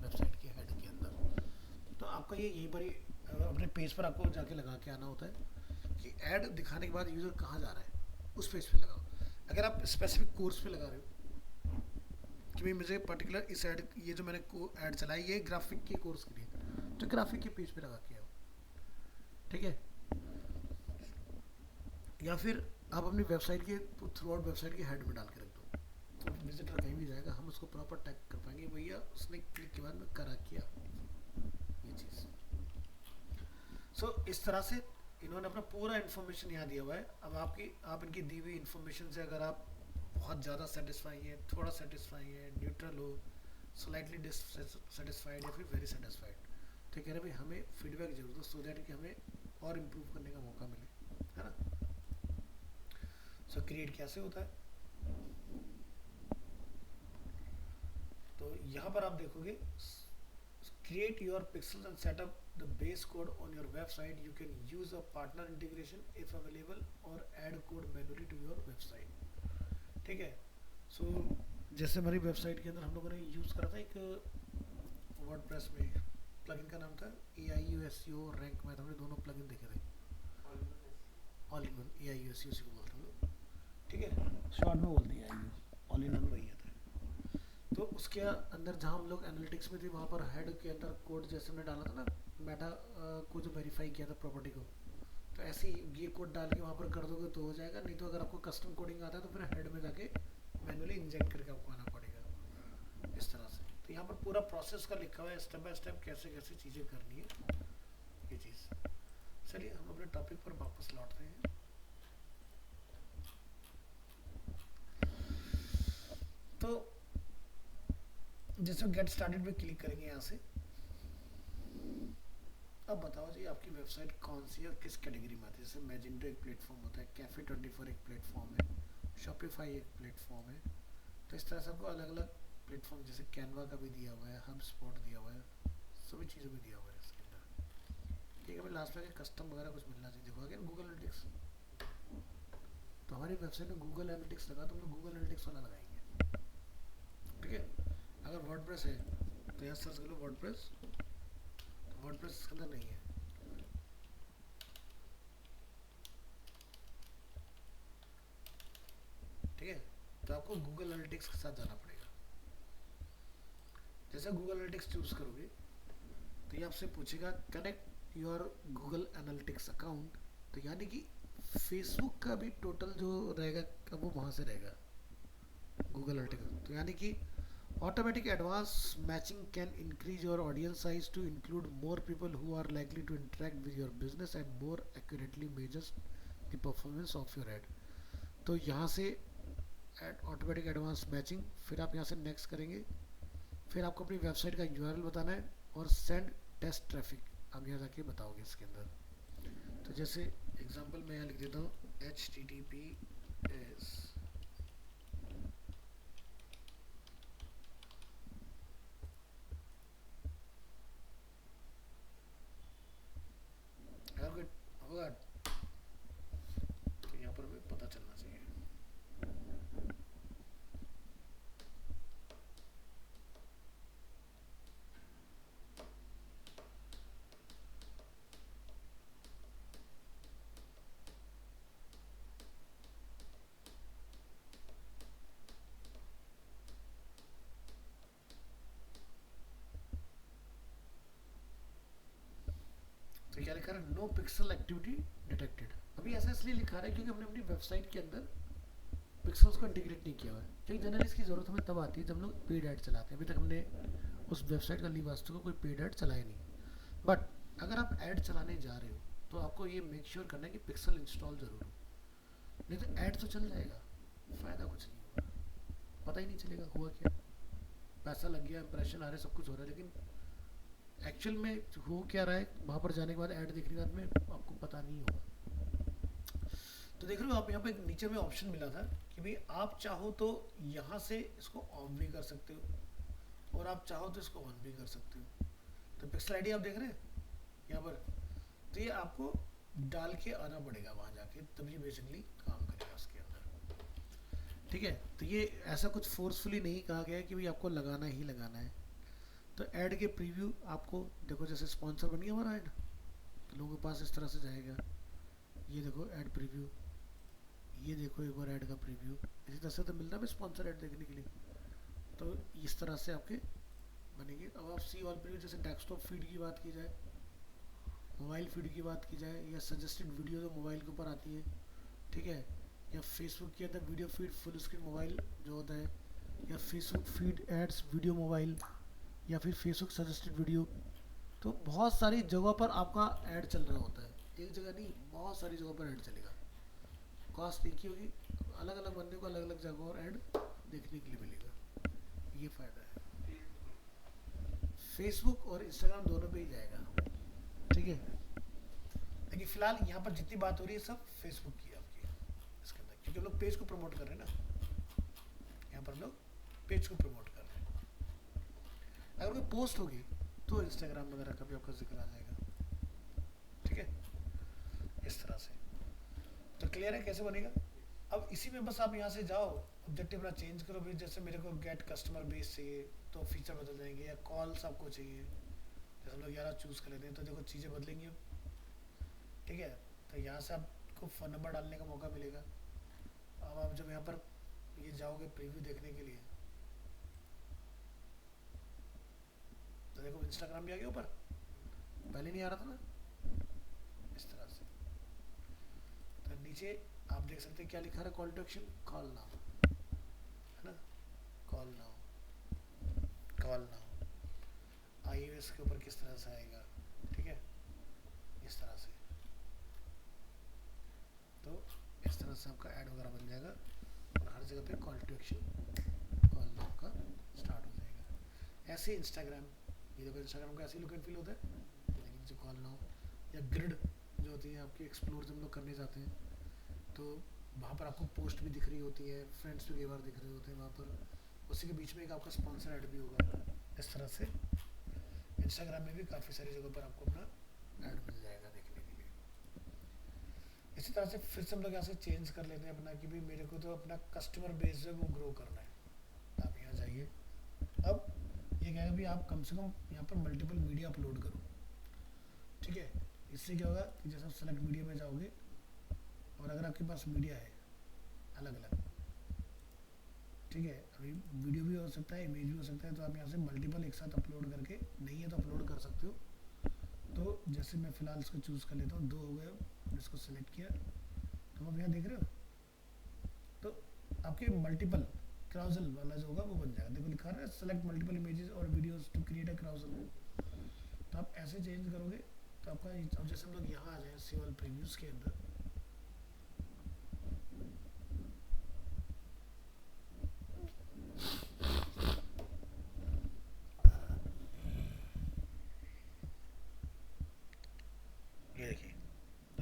वेबसाइट के हेड के अंदर. तो आपका ये यहीं पर ही अपने पेज पर आपको जाके लगा के आना होता है कि ऐड दिखाने के बाद यूज़र कहाँ जा रहा है, उस पेज पे लगाओ. अगर आप स्पेसिफिक कोर्स पे लगा रहे हो कि भाई मुझे पर्टिकुलर इस ऐड, ये जो मैंने ऐड चलाई ये ग्राफिक के कोर्स के लिए, तो ग्राफिक के पेज पे लगा के आओ. ठीक है. या फिर आप अपनी वेबसाइट के थ्रू आउट वेबसाइट के हेड में डाल के रख दो, तो विजिटर कहीं भी जाएगा हम उसको प्रॉपर टैग कर पाएंगे, भैया उसने क्लिक के बाद में करा किया ये चीज़. सो इस तरह से इन्होंने अपना पूरा इन्फॉर्मेशन यहाँ दिया हुआ है. अब आप इनकी दी हुई इन्फॉर्मेशन से अगर आप बहुत ज़्यादा सेटिस्फाई हैं, थोड़ा सेटिस्फाई हैं, न्यूट्रल हो, स्लाइटली डिससेटिस्फाइड या फिर वेरी सेटिस्फाइड, तो कह रहे भाई हमें फीडबैक जरूर दो, सो दैट कि हमें और इम्प्रूव करने का मौका मिले, है ना. सो क्रिएट कैसे होता है, तो यहाँ पर आप देखोगे create your pixels and set up the base code on your website. You can use a partner integration if available or add code manually to your website. ठीक है. सो जैसे हमारी वेबसाइट के अंदर हम लोगों ने यूज़ करा था एक वर्डप्रेस में प्लगइन का नाम था AIUSEO रैंक मैथ, हमने दोनों प्लगइन देखे थे. ऑल इन वन AIUSEO को बोलते हैं लोग. ठीक है, शॉर्ट में बोलते हैं AIU, ऑल इन वन वही है. तो उसके अंदर जहाँ हम लोग एनालिटिक्स में थे वहाँ पर हेड के अंदर कोड जैसे हमने डाला था ना मेटा को जो वेरीफाई किया था प्रॉपर्टी को, तो ऐसे ही ये कोड डाल के वहाँ पर कर दोगे तो हो जाएगा. नहीं तो अगर आपको कस्टम कोडिंग आता है तो फिर हेड में जाके मैनुअली इंजेक्ट करके आपको आना पड़ेगा इस तरह से. तो यहाँ पर पूरा प्रोसेस का लिखा हुआ है स्टेप बाय स्टेप कैसे कैसे चीज़ें करनी है ये चीज़. चलिए हम अपने टॉपिक पर वापस लौटते हैं. तो जैसे गेट स्टार्टेड पे क्लिक करेंगे यहाँ से. अब बताओ जी आपकी वेबसाइट कौन सी है, किस कैटेगरी में आती है. जैसे मैजेंटो एक प्लेटफॉर्म होता है, कैफे24 एक प्लेटफॉर्म है, शॉपिफाई एक प्लेटफॉर्म है. तो इस तरह से आपको अलग अलग प्लेटफॉर्म, जैसे कैनवा का भी दिया हुआ है, हबस्पॉट दिया हुआ है, सभी चीज़ों में दिया हुआ है इसके अंदर. ठीक है, हमें लास्ट में कस्टम वगैरह कुछ मिलना चाहिए. देखो अगर गूगल एनालिटिक्स, तो हमारी वेबसाइट में गूगल एनालिटिक्स लगा तो हम लोग गूगल एनालिटिक्स वाला लगाएंगे. ठीक है. अगर वर्डप्रेस है तो यहाँ सर्च करो वर्डप्रेस, तो वर्डप्रेस इसके अंदर नहीं है. ठीक है, तो आपको गूगल एनालिटिक्स के साथ जाना पड़ेगा. जैसे गूगल एनालिटिक्स चूज करोगे तो ये आपसे पूछेगा connect your Google analytics account. तो यानी कि फेसबुक का भी टोटल जो रहेगा वो वहाँ से रहेगा गूगल एनालिटिक्स. तो यानी कि automatic advanced matching can increase your audience size to include more people who are likely to interact with your business and more accurately measures the performance of your ad. तो यहाँ से ऑटोमेटिक एडवांस मैचिंग, फिर आप यहाँ से नेक्स्ट करेंगे, फिर आपको अपनी वेबसाइट का URL बताना है और सेंड टेस्ट ट्रैफिक आप यहाँ जाके बताओगे इसके अंदर. तो जैसे एग्जांपल मैं यहाँ लिख देता हूँ HTTPS. अगर कोई होगा लिखा है नो पिक्सल एक्टिविटी डिटेक्टेड। अभी ऐसा इसलिए लिखा रहा है क्योंकि हमने अपनी वेबसाइट के अंदर पिक्सल्स को इंटीग्रेट नहीं किया हुआ है, क्योंकि जनरली इसकी ज़रूरत हमें तब आती है जब हम लोग पेड ऐड चलाते हैं। अभी तक हमने उस वेबसाइट का ली वास्तु को कोई पेड ऐड चलाया नहीं। बट अगर आप ऐड चलाने जा रहे हो तो आपको ये मेक श्योर करना है कि पिक्सल इंस्टॉल ज़रूर हो, नहीं तो ऐड तो चल जाएगा, फ़ायदा कुछ नहीं होगा, पता ही नहीं चलेगा हुआ क्या। पैसा लग गया, इंप्रेशन आ रहे, सब कुछ हो रहा है, लेकिन एक्चुअल में हो क्या रहा है वहाँ पर जाने के बाद, ऐड देखने के बाद में आपको पता नहीं होगा। तो देख रहे हो आप यहाँ पे एक नीचे में ऑप्शन मिला था कि भाई आप चाहो तो यहाँ से इसको ऑफ भी कर सकते हो और आप चाहो तो इसको ऑन भी कर सकते हो। तो पिक्सल आईडी आप देख रहे हैं यहाँ पर, तो ये आपको डाल के आना पड़ेगा वहाँ जाके, तभी बेसिकली काम करेगा उसके अंदर। ठीक है, तो ये ऐसा कुछ फोर्सफुली नहीं कहा गया है कि भाई आपको लगाना ही लगाना है। तो ऐड के प्रीव्यू आपको देखो, जैसे स्पॉन्सर बन गया हमारा ऐड, तो लोगों के पास इस तरह से जाएगा। ये देखो ऐड प्रीव्यू, ये देखो एक बार ऐड का प्रीव्यू, इसी तरह से तो मिलता है स्पॉन्सर ऐड देखने के लिए। तो इस तरह से आपके बनेंगे। अब आप सी ऑल प्रीव्यू, जैसे डेस्कटॉप फीड की बात की जाए, मोबाइल फीड की बात की जाए, या सजेस्टेड वीडियो जो मोबाइल के ऊपर आती है, ठीक है, या फेसबुक के अंदर video feed full screen mobile जो होता है, या Facebook feed ads video mobile, या फिर फेसबुक सजेस्टेड वीडियो। तो बहुत सारी जगह पर आपका ऐड चल रहा होता है, एक जगह नहीं, बहुत सारी जगह पर ऐड चलेगा। कॉस्ट एक ही होगी, अलग अलग बंदे को अलग अलग जगह और ऐड देखने के लिए मिलेगा, ये फ़ायदा है। फेसबुक और इंस्टाग्राम दोनों पे ही जाएगा, ठीक है। लेकिन फिलहाल यहाँ पर जितनी बात हो रही है सब फेसबुक की आपकी इसके अंदर, क्योंकि हम लोग पेज को प्रमोट कर रहे हैं ना, यहाँ पर हम लोग पेज को प्रमोट कर रहे हैं। अगर कोई पोस्ट होगी तो इंस्टाग्राम वगैरह का भी आपका जिक्र आ जाएगा, ठीक है, इस तरह से। तो क्लियर है कैसे बनेगा। अब इसी में बस आप यहाँ से जाओ, ऑब्जेक्टिव अपना चेंज करो भी, जैसे मेरे को गेट कस्टमर बेस चाहिए तो फीचर बदल जाएंगे, या कॉल्स आपको चाहिए, जैसे हम लोग 11 चूज़ कर लेते हैं तो देखो चीज़ें बदलेंगी अब, ठीक है। तो यहाँ से आपको फ़ोन नंबर डालने का मौका मिलेगा। अब आप जब यहाँ पर ये जाओगे प्रीव्यू देखने के लिए, तो देखो इंस्टाग्राम भी आ गया ऊपर, पहले नहीं आ रहा था ना, इस तरह से। तो नीचे आप देख सकते हैं क्या लिखा है, call to action, call now, है ना, call now, call now. iOS के ऊपर किस तरह से आएगा, ठीक है, इस तरह से। तो इस तरह से आपका ऐड वगैरह बन जाएगा और हर जगह पे call to action, call now का स्टार्ट हो जाएगा। ऐसे इंस्टाग्राम, ये देखो इंस्टाग्राम का ऐसे ही लुक एंड फील होता है, लेकिन जो कॉल नाउ या ग्रिड जो होती है आपकी, एक्सप्लोर जब हम लोग करने जाते हैं तो वहाँ पर आपको पोस्ट भी दिख रही होती है, फ्रेंड्स भी कई बार दिख रहे होते हैं वहाँ पर, उसी के बीच में एक आपका स्पॉन्सर ऐड भी होगा। इस तरह से इंस्टाग्राम में भी काफ़ी सारी जगह पर आपको अपना ऐड मिल जाएगा देखने के लिए। इसी तरह से फिर से हम लोग यहाँ से चेंज कर लेते हैं अपना कि भाई मेरे को तो अपना कस्टमर बेस जो है वो ग्रो करना है। तो आप यहाँ जाइए, अब ये कहेगा भी आप कम से कम यहाँ पर मल्टीपल मीडिया अपलोड करो, ठीक है। इससे क्या होगा कि जैसे आप सेलेक्ट मीडिया में जाओगे और अगर आपके पास मीडिया है अलग अलग, ठीक है, अभी वीडियो भी हो सकता है, इमेज भी हो सकता है, तो आप यहाँ से मल्टीपल एक साथ अपलोड करके, नहीं है तो अपलोड कर सकते हो। तो जैसे मैं फ़िलहाल इसको चूज़ कर लेता हूँ, 2 हो गए, इसको सेलेक्ट किया, तो आप यहाँ देख रहे हो तो आपके मल्टीपल क्राउजल वाला जो होगा वो बन जाएगा। देखो लिखा है सेलेक्ट मल्टीपल इमेजेस और videos to create a carousel. तो आप ऐसे चेंज करोगे तो आपका, अब जैसे हम लोग यहाँ आ जाए सी ऑल प्रीव्यूज़ के अंदर, ये देखिए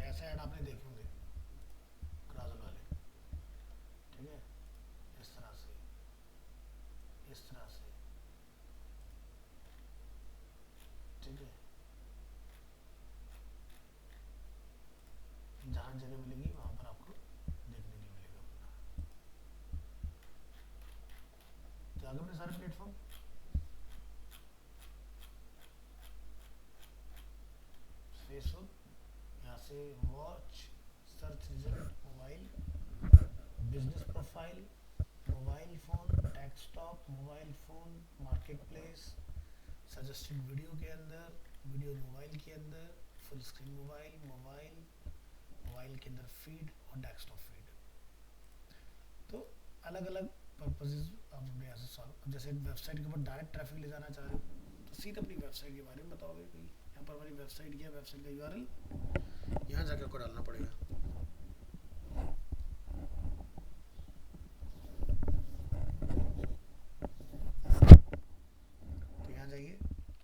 ऐसे ऐड आपने देखे होंगे क्राउजल वाले, ठीक है, इस तरह से, इस तरह से, ठीक है, जहाँ जगह मिलेगी वहाँ पर आपको देखने के लिए मिलेगा अपना। तो आगे अपने सारे प्लेटफॉर्म, फेसबुक, यहाँ से watch, search result, mobile, business profile, mobile phone, desktop, mobile phone, market place, suggested video के अंदर, वीडियो मोबाइल के अंदर, फुल स्क्रीन मोबाइल, मोबाइल के अंदर फीड और डेस्कटॉप फीड। तो अलग अलग पर्पजेज आप अपने यहाँ से सॉल्व, जैसे वेबसाइट के ऊपर डायरेक्ट ट्रैफिक ले जाना चाह रहे हो तो सीधे अपनी वेबसाइट के बारे में बताओगे कि यहाँ पर हमारी वेबसाइट क्या है, वेबसाइट का यूआरएल यहाँ जाकर आपको डालना पड़ेगा। तो यहाँ जाइए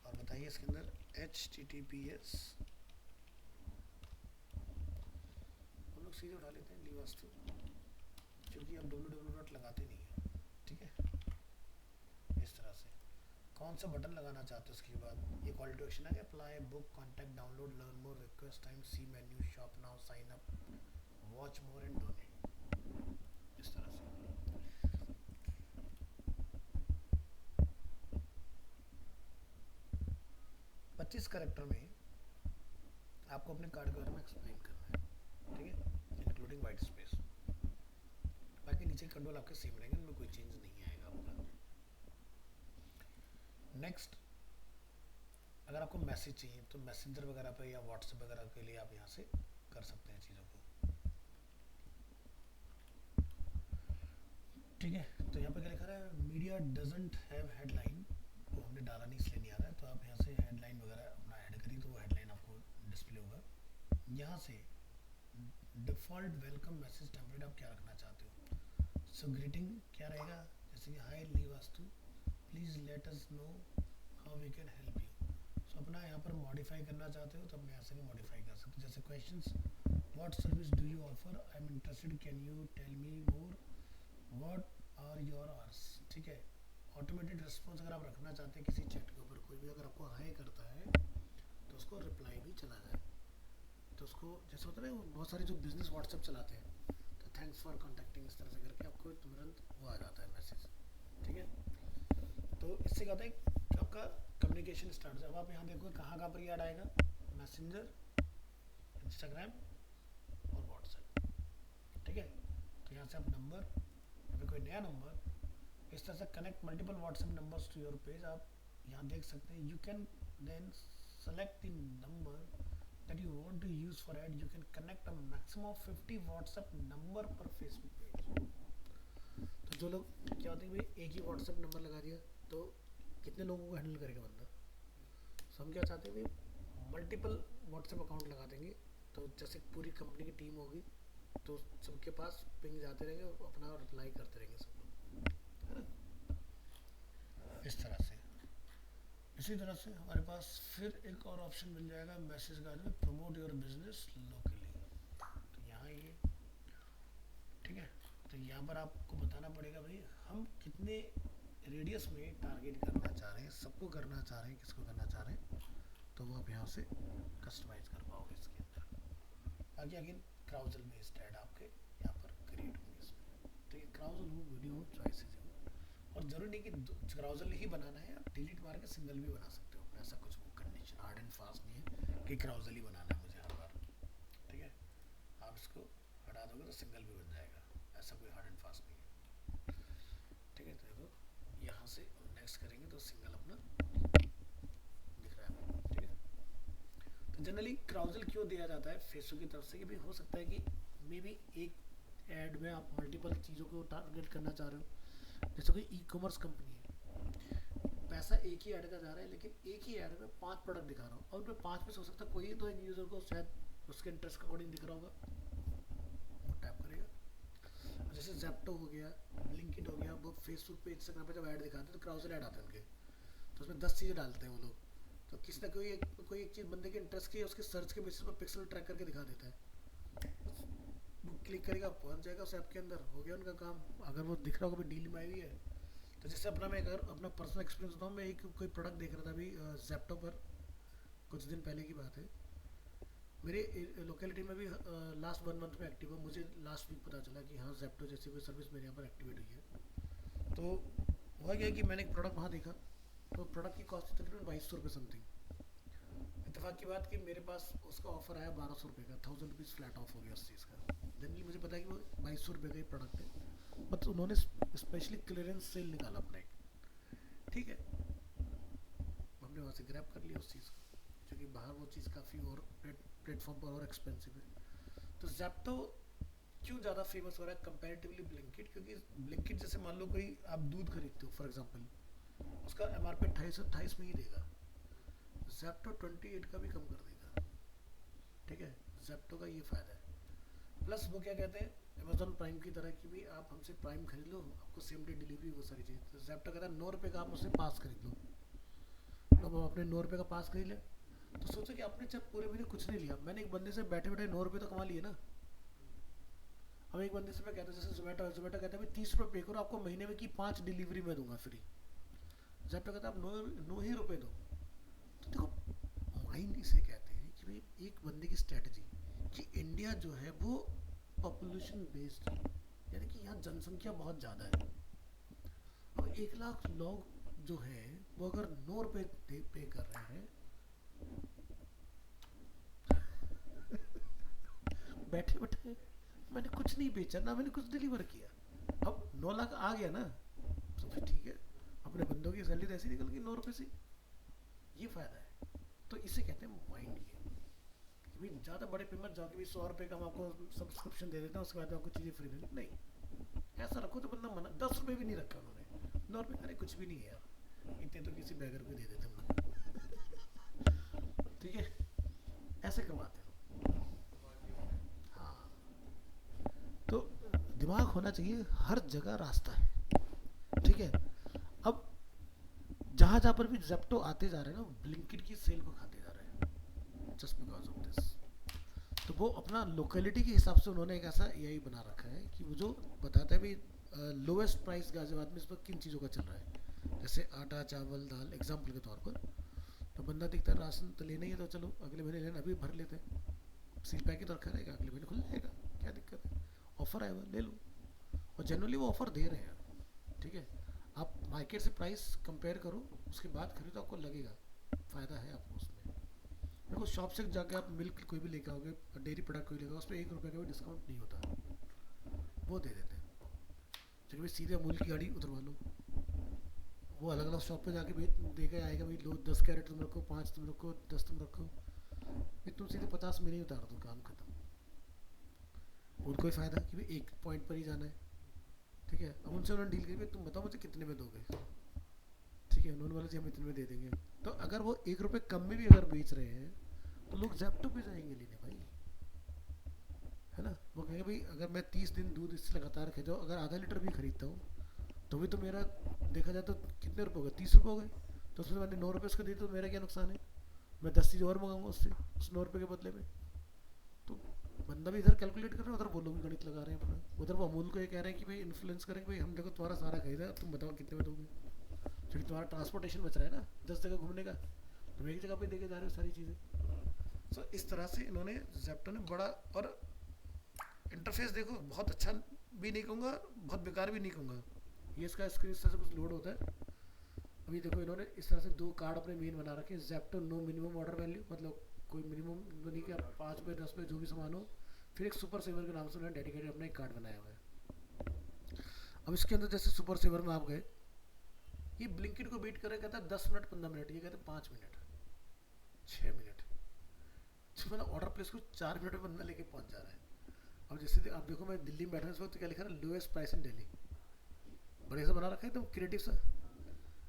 और बताइए इसके अंदर HTTPS, हम लोग सीधे उठा लेते हैं ली वास्तु, क्योंकि हम www लगाते नहीं है। ठीक है, इस तरह से कौन सा बटन लगाना चाहते हो उसके बाद ये कॉल टू एक्शन आ गया, apply, book, contact, download, learn more, request time, see menu, shop now, sign up, watch more and donate, इस तरह से। 25 कैरेक्टर में आपको अपने कार्ड के बारे में एक्सप्लेन करना है, ठीक है, इंक्लूडिंग वाइट स्पेस। बाकी नीचे कंट्रोल आपके सेम रहेंगे, इनमें कोई चेंज नहीं आएगा आपका। नेक्स्ट, अगर आपको मैसेज चाहिए तो मैसेंजर वगैरह पे या व्हाट्सएप वगैरह के लिए आप यहाँ से कर सकते हैं चीज़ों को। ठीक है, तो यहाँ पे क्या लिखा रहा है, मीडिया डजंट हैव हेडलाइन, वो हमने डाला नहीं इसलिए नहीं आ रहा है, तो आप यहाँ से हेडलाइन वगैरह अपना ऐड करिए तो वो हेडलाइन आपको डिस्प्ले होगा। यहाँ से डिफ़ॉल्ट वेलकम मैसेज टेम्पलेट आप क्या रखना चाहते हो, सो ग्रीटिंग क्या रहेगा, जैसे कि हाय ली Vastu, please let us know how we can help you. So अपना यहाँ पर मॉडिफाई करना चाहते हो तो अपने यहाँ से भी मॉडिफाई कर सकते हो, जैसे questions, what service do you offer, I am interested, can you tell me more, what are your hours. ठीक है, ऑटोमेटेड रिस्पॉन्स अगर आप रखना चाहते हैं किसी चैट के ऊपर, कोई भी अगर आपको हाई करता है तो उसको रिप्लाई भी चला जाए, तो उसको जैसे होता है ना बहुत सारे जो बिजनेस व्हाट्सएप चलाते हैं तो थैंक्स फॉर कॉन्टैक्टिंग, इस तरह से करके आपको तुरंत वो आ जाता है मैसेज। ठीक है, तो इससे क्या होता है कि आपका कम्युनिकेशन स्टार्ट। अब आप यहाँ देखो कहाँ कहाँ पर ये ऐड आएगा, मैसेंजर, इंस्टाग्राम और व्हाट्सएप। ठीक है, तो यहाँ से आप नंबर या फिर कोई नया नंबर, इस तरह से connect multiple WhatsApp numbers to your page. आप यहाँ देख सकते हैं, you can then select the number that you want to use for ad, you can connect a maximum of 50 WhatsApp number per Facebook page। तो जो लोग क्या होते हैं भाई एक ही WhatsApp नंबर लगा दिया तो कितने लोगों को हैंडल करेगा बंदा, तो हम क्या चाहते हैं भाई मल्टीपल WhatsApp अकाउंट लगा देंगे, तो जैसे पूरी कंपनी की टीम होगी तो सबके पास पिंग जाते रहेंगे, अपना रिप्लाई करते रहेंगे सब लोग, है ना, इस तरह से। इसी तरह से हमारे पास फिर एक और ऑप्शन मिल जाएगा मैसेज गार्ड में, प्रमोट योर बिजनेस लोकली। तो यहाँ ये ठीक है, तो यहाँ पर आपको बताना पड़ेगा भाई हम कितने रेडियस में टारगेट करना चाह रहे हैं, सबको करना चाह रहे हैं, किसको करना चाह रहे हैं, तो वो आप यहाँ से कस्टमाइज कर पाओगे इसके अंदर। बाकी अगेन क्राउजल बेस्ड ऐड आपके यहाँ पर क्रिएट होंगे इसमें। तो ये क्राउजल हो, वीडियो हो, चॉइसेस हो, और ज़रूरी नहीं कि क्राउजल ही बनाना है, आप डिलीट मार के सिंगल भी बना सकते हो, ऐसा कुछ वो कंडीशन हार्ड एंड फास्ट नहीं है कि क्राउजल ही बनाना है मुझे हर बार। ठीक है, आप इसको हटा दोगे तो सिंगल भी बन जाएगा, ऐसा कोई हार्ड एंड फास्ट नहीं है। ठीक है, तो देखो यहाँ से नेक्स्ट करेंगे तो सिंगल अपना दिख रहा है। ठीक है, तो जनरली क्राउजल क्यों दिया जाता है फेसबुक की तरफ से, कि भाई हो सकता है कि मे बी एक ऐड में आप मल्टीपल चीज़ों को टारगेट करना चाह रहे हो, जैसे कोई ई कॉमर्स कंपनी है, पैसा एक ही ऐड का जा रहा है लेकिन एक ही ऐड में 5 प्रोडक्ट दिखा रहा हूँ, और उसमें 5 में से हो सकता है कोई तो एक यूज़र को शायद उसके इंटरेस्ट के अकॉर्डिंग दिख रहा होगा, वो टैप करेगा। जैसे जेप्टो हो गया, ब्लिंकिट हो गया, वो फेसबुक पे इंस्टाग्राम पे जब ऐड दिखाते हैं तो क्राउजल ऐड आते हैं उनके, तो उसमें 10 चीज़ें डालते हैं वो लोग, तो किसी ना कोई एक चीज़ बंदे के इंटरेस्ट की उसके सर्च के बेसिस पर पिक्सल ट्रैक करके दिखा देता है, वो क्लिक करेगा पहुंच जाएगा उस ऐप के अंदर, हो गया उनका काम। अगर वो दिख रहा होगा भी डील में आई हुई है, तो जैसे अपना मैं अगर अपना पर्सनल एक्सपीरियंस बताऊँ, मैं एक कोई प्रोडक्ट देख रहा था अभी जेप्टो पर, कुछ दिन पहले की बात है, मेरे लोकेलिटी में भी लास्ट 1 मंथ में एक्टिव है, मुझे लास्ट वीक पता चला कि हाँ जेप्टो जैसी कोई सर्विस मेरे यहाँ पर एक्टिवेट हुई है। तो हुआ क्या कि मैंने एक प्रोडक्ट वहाँ देखा, तो प्रोडक्ट की कॉस्ट थी तकरीबन 2200 रुपये समथिंग। इत्तेफाक की बात कि मेरे पास उसका ऑफर आया 1200 रुपये का, 1000 रुपीज़ फ्लैट ऑफ हो गया उस चीज़ का। जनरली मुझे पता है कि वो 2200 रुपये का ही प्रोडक्ट है, बट उन्होंने स्पेशली क्लियरेंस सेल निकाला अपना एक। ठीक है, हमने वहाँ से ग्रैब कर लिया उस चीज़ को। क्योंकि बाहर वो चीज़ काफ़ी और प्लेटफॉर्म पर और एक्सपेंसिव है। तो जेप्टो क्यों ज़्यादा फेमस हो रहा है कंपैरेटिवली ब्लिंकिट? क्योंकि ब्लिंकिट जैसे मान लो कोई आप दूध खरीदते हो फॉर एग्जांपल, उसका एमआरपी 28 में ही देगा, जेप्टो 28 का भी कम कर देगा। ठीक है, जेप्टो का ये फ़ायदा है। प्लस वो क्या कहते हैं अमेजोन प्राइम की तरह कि भी आप हमसे प्राइम खरीद लो, आपको सेम डे डिलीवरी, वो सारी चीज़। तो जेप्टो कहता है 9 रुपये का आप मुझसे पास खरीद लो। तो हम अपने 9 रुपये का पास खरीद लें, तो सोचो कि आपने जब पूरे महीने कुछ नहीं लिया, मैंने एक बंदे से बैठे बैठे 9 रुपये तो कमा लिए ना। अब एक बंदे से मैं कहता हूँ जैसे जोमेटो कहता है भाई 30 रुपये पे करो, आपको महीने में की 5 डिलीवरी मैं दूंगा फ्री। जेप्टो कहता है आप 9 ही रुपये दो। तो देखो माइंड इसे कहते हैं कि भाई एक बंदे की स्ट्रेटजी, कि इंडिया जो है वो पॉपुलेशन बेस्ड, यानी कि यहाँ जनसंख्या बहुत ज़्यादा है। अब 1 लाख लोग जो हैं वो अगर 9 रुपये पे कर रहे हैं बैठे बैठे, मैंने कुछ नहीं बेचा ना, मैंने कुछ डिलीवर किया, अब 9 लाख आ गया ना, तो फिर ठीक है, अपने बंदों की सैलरी तो ऐसी निकल गई 9 रुपये से। ये फ़ायदा है। तो इसे कहते हैं माइंड गेम। कि भाई ज़्यादा बड़े पेमेंट जाके भी 100 रुपये का हम आपको सब्सक्रिप्शन दे देते हैं, उसके बाद आपको चीज़ें फ्री दे, नहीं ऐसा रखो तो बंदा मना। 10 रुपये भी नहीं रखा उन्होंने, 9 रुपये, अरे कुछ भी नहीं है यार, इतने तो किसी बैगर को दे देते हम लोग। ठीक है, ऐसे कमाते हैं। हाँ, तो दिमाग होना चाहिए, हर जगह रास्ता है। ठीक है, अब जहाँ जहाँ पर भी जेप्टो आते जा रहे हैं ना, ब्लिंकिट की सेल को खाते जा रहे हैं जस्ट बिकॉज ऑफ दिस। तो वो अपना लोकेलिटी के हिसाब से उन्होंने एक ऐसा एआई बना रखा है कि वो जो बताता है भाई लोवेस्ट प्राइस गाजियाबाद में इस वक्त किन चीज़ों का चल रहा है, जैसे आटा चावल दाल एग्जाम्पल के तौर पर। तो बंदा देखता है राशन तो लेना ही है, तो चलो अगले महीने लेना, अभी भर लेते हैं, सील पैकेट रखा रहेगा, अगले महीने खुल जाएगा, क्या दिक्कत है, ऑफर आएगा ले लो। और जनरली वो ऑफर दे रहे हैं। ठीक है, आप मार्केट से प्राइस कंपेयर करो, उसके बाद खरीदो, आपको लगेगा फ़ायदा है आपको उसमें। देखो शॉप से जाकर आप मिल्क कोई भी लेकर आओगे, डेयरी प्रोडक्ट कोई लेकर, उस पर 1 रुपये का भी डिस्काउंट नहीं होता, वो दे देते हैं। लेकिन भाई सीधे अमूल की गाड़ी उतरवा लो, वो अलग अलग शॉप पे जाके भी देकर आएगा भाई लो 10 कैरेट तुम रखो, 5 तुम रखो, 10 तुम रखो, भाई तुम सीधे 50 में नहीं उतार दो, काम खत्म। उनको ही फ़ायदा कि भाई एक पॉइंट पर ही जाना है। ठीक है, अब उनसे उन्होंने डील की भाई तुम बताओ मुझे कितने में दोगे। ठीक है, उन्होंने बोला जी हम इतने में दे देंगे। तो अगर वो 1 रुपये कम में भी अगर बेच रहे हैं तो लोग जेप्टो पे जाएंगे लेने भाई, है ना। वो कहेंगे भाई अगर मैं 30 दिन दूध इससे लगातार खरीदा, अगर आधा लीटर भी खरीदता हूँ तो भी तो मेरा देखा जाए तो कितने रुपये हो गए, 30 रुपये हो गए, तो उसमें मैंने 9 रुपये उसको दिए, तो मेरा क्या नुकसान है, मैं 10 चीज़ और मंगाऊंगा उससे उस 9 रुपये के बदले में। तो बंदा भी इधर कैलकुलेट कर रहा है, उधर वो लोग भी गणित लगा रहे हैं अपना, उधर वो अमूल को ये कह रहे हैं कि भाई इन्फ्लुएंस करें कि भाई हम देखो तुम्हारा सारा खरीदा, तुम बताओ कितने में दोगे, क्योंकि तुम्हारा ट्रांसपोर्टेशन बच रहा है ना 10 जगह घूमने का, तुम एक जगह पे देके जा रहे हो सारी चीज़ें। सो इस तरह से इन्होंने जेप्टो ने बड़ा, और इंटरफेस देखो बहुत अच्छा भी नहीं कहूँगा, बहुत बेकार भी नहीं कहूँगा। ये इसका स्क्रीन से कुछ लोड होता है, अभी देखो इन्होंने इस तरह से 2 कार्ड अपने मेन बना रखे हैं। Zepto no minimum order value, मतलब कोई मिनिमम नहीं कि आप 5 रुपये 10 रुपये जो भी सामान हो। फिर एक सुपर सेवर के नाम से उन्होंने डेडिकेटेड अपना एक कार्ड बनाया हुआ है। अब इसके अंदर जैसे सुपर सेवर में आप गए, ये ब्लिंकिट को बीट करे कहता है 10 मिनट 15 मिनट, ये कहते हैं 5 मिनट 6 मिनट। तो मतलब ऑर्डर प्लेस को 4 मिनट में बंदा लेके पहुंच जा रहा है। अब जैसे आप देखो मैं दिल्ली में बैठा हूँ इस वक्त, तो क्या लिखा है लोएस्ट प्राइस इन दिल्ली, बढ़िया सा बना रखा है एकदम क्रिएटिव सा।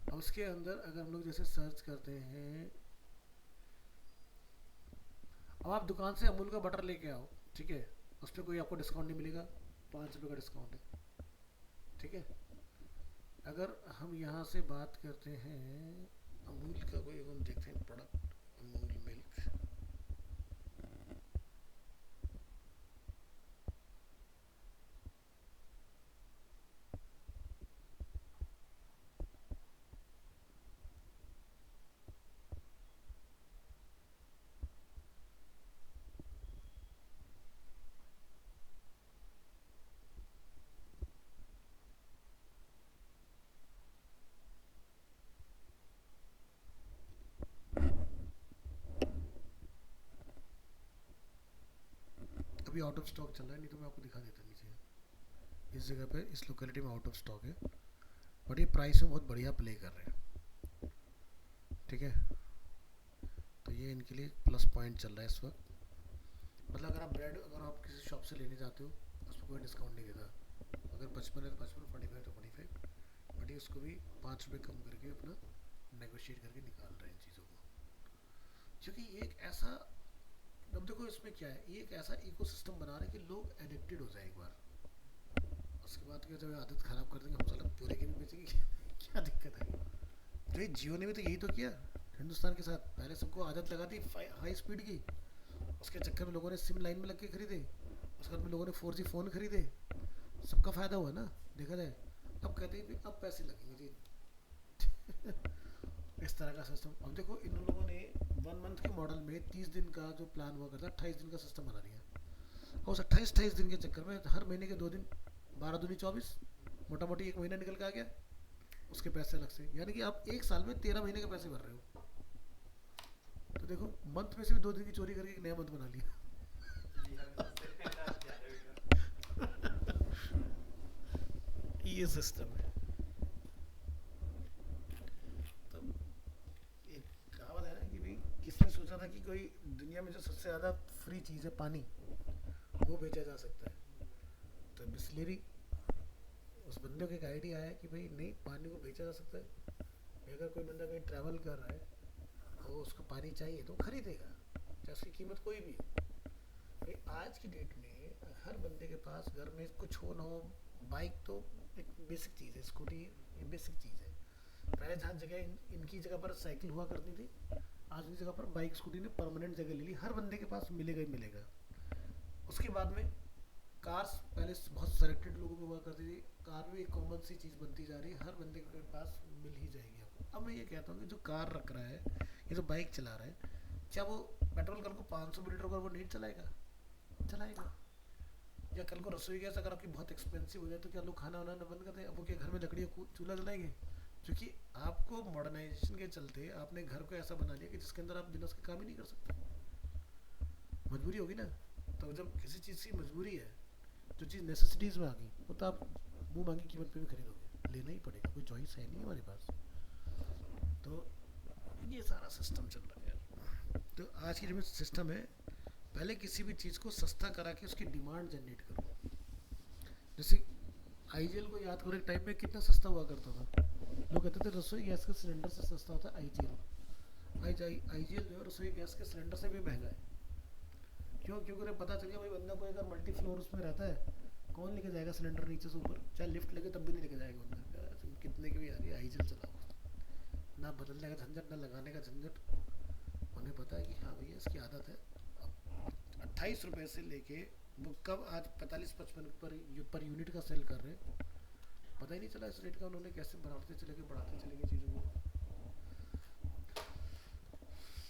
अब उसके अंदर अगर हम लोग जैसे सर्च करते हैं, अब आप दुकान से अमूल का बटर लेके आओ, ठीक है, उस पर कोई आपको डिस्काउंट नहीं मिलेगा, 5 रुपये का डिस्काउंट है। ठीक है, अगर हम यहाँ से बात करते हैं अमूल का, कोई हम देखते हैं प्रोडक्ट अमूल मिल्क, अभी आउट ऑफ स्टॉक चल रहा है, नहीं तो मैं आपको दिखा देता नीचे। इस जगह पे इस लोकेलिटी में आउट ऑफ स्टॉक है, बट ये प्राइस में बहुत बढ़िया प्ले कर रहे हैं। ठीक है, तो ये इनके लिए प्लस पॉइंट चल रहा है इस वक्त। मतलब अगर आप ब्रेड अगर आप किसी शॉप से लेने जाते हो उसमें कोई डिस्काउंट नहीं देता। अगर 55 है तो 55, 45 तो 45, बट ये उसको भी 5 रुपये कम करके अपना नेगोशिएट करके निकाल रहे हैं इन चीज़ों को। क्योंकि ये एक ऐसा, अब देखो इसमें क्या है, ये एक ऐसा इकोसिस्टम बना रहे हैं कि लोग एडिक्टेड हो जाए एक बार, उसके बाद क्या जब आदत ख़राब कर देंगे हम साला पूरे के भी बेचेंगे क्या दिक्कत है। तो ये जियो ने भी तो यही तो किया हिंदुस्तान के साथ, पहले सबको आदत लगा दी हाई स्पीड की, उसके चक्कर में लोगों ने सिम लाइन में लग के खरीदे, उसके बाद में लोगों ने 4G फ़ोन खरीदे, सबका फ़ायदा हुआ ना देखा जाए। अब कहते हैं अब पैसे लगेंगे जी इस तरह का सिस्टम। अब देखो इन लोगों ने 1 मंथ के मॉडल में 30 दिन का जो प्लान हुआ करता 28 दिन का सिस्टम बना दिया, और उस 28 दिन के चक्कर में हर महीने के 2 दिन, 12 दूनी 24, मोटा मोटी एक महीना निकल के आ गया, उसके पैसे अलग से, यानी कि आप एक साल में 13 महीने के पैसे भर रहे हो। तो देखो मंथ में से भी 2 दिन की चोरी करके एक नया मंथ बना लिया ये सिस्टम है। तो एक कहावत है ना कि भाई किसने सोचा था कि कोई दुनिया में जो सबसे ज़्यादा फ्री चीज़ है पानी, वो बेचा जा सकता है। तो बिस्लेरी, उस बंदे को एक आइडिया आया कि भाई नहीं पानी को बेचा जा सकता है। अगर कोई बंदा कहीं ट्रैवल कर रहा है और उसको पानी चाहिए तो खरीदेगा, चाहे उसकी कीमत कोई भी हो। भाई आज की डेट में हर बंदे के पास घर में कुछ हो ना हो, बाइक तो एक बेसिक चीज़ है, स्कूटी ये बेसिक चीज़ है। पहले जहाँ जगह इनकी जगह पर साइकिल हुआ करती थी, आज की जगह पर बाइक स्कूटी ने परमानेंट जगह ले ली, हर बंदे के पास मिलेगा ही मिलेगा। उसके बाद में कार्स पहले बहुत सेलेक्टेड लोगों में हुआ करती थी, कार भी एक कॉमन सी चीज़ बनती जा रही है, हर बंदे के पास मिल ही जाएगी आपको। अब मैं ये कहता हूँ कि जो कार रख रहा है, ये जो बाइक चला रहा है, क्या वो पेट्रोल कल को 500 लीटर का वो नहीं चलाएगा? चलाएगा। या कल को रसोई गैस अगर आपकी बहुत एक्सपेंसिव हो जाए तो क्या लोग खाना बनाना बंद कर दें? अब वो क्या घर में लकड़ी चूल्हा जलाएंगे? क्योंकि आपको मॉडर्नाइजेशन के चलते आपने घर को ऐसा बना लिया कि जिसके अंदर आप बिना उसके काम ही नहीं कर सकते, मजबूरी होगी ना। तो जब किसी चीज़ की मजबूरी है, जो चीज़ नेसेसिटीज़ में आ गई, वो तो आप मुंह मांगी कीमत पे भी खरीदोगे, लेना ही पड़ेगा, कोई चॉइस है नहीं हमारे पास। तो ये सारा सिस्टम चल रहा है यार। तो आज की जो सिस्टम है, पहले किसी भी चीज़ को सस्ता करा के उसकी डिमांड जनरेट करो। जैसे आईजीएल को याद करो, एक टाइम में कितना सस्ता हुआ करता था, लोग कहते थे रसोई गैस के सिलेंडर से सस्ता होता है आईजीएल। आईजीएल जो है रसोई गैस के सिलेंडर से भी महंगा है। क्यों? क्योंकि उन्हें पता चल गया भाई बंदा कोई अगर मल्टी फ्लोर उसमें रहता है, कौन लेके जाएगा सिलेंडर नीचे से ऊपर, चाहे लिफ्ट लेके तब भी नहीं लेके जाएगा बंदा, कितने की भी आ रही है आईजीएल चलाओ, ना बदलने का झंझट ना लगाने का झंझट। उन्हें पता है कि हाँ भैया इसकी आदत है। 28 रुपये से लेके वो कब आज 45-55 पर यूनिट का सेल कर रहे हैं, पता ही नहीं चला इस रेट का उन्होंने कैसे बढ़ाते चले गए चीज़ों को।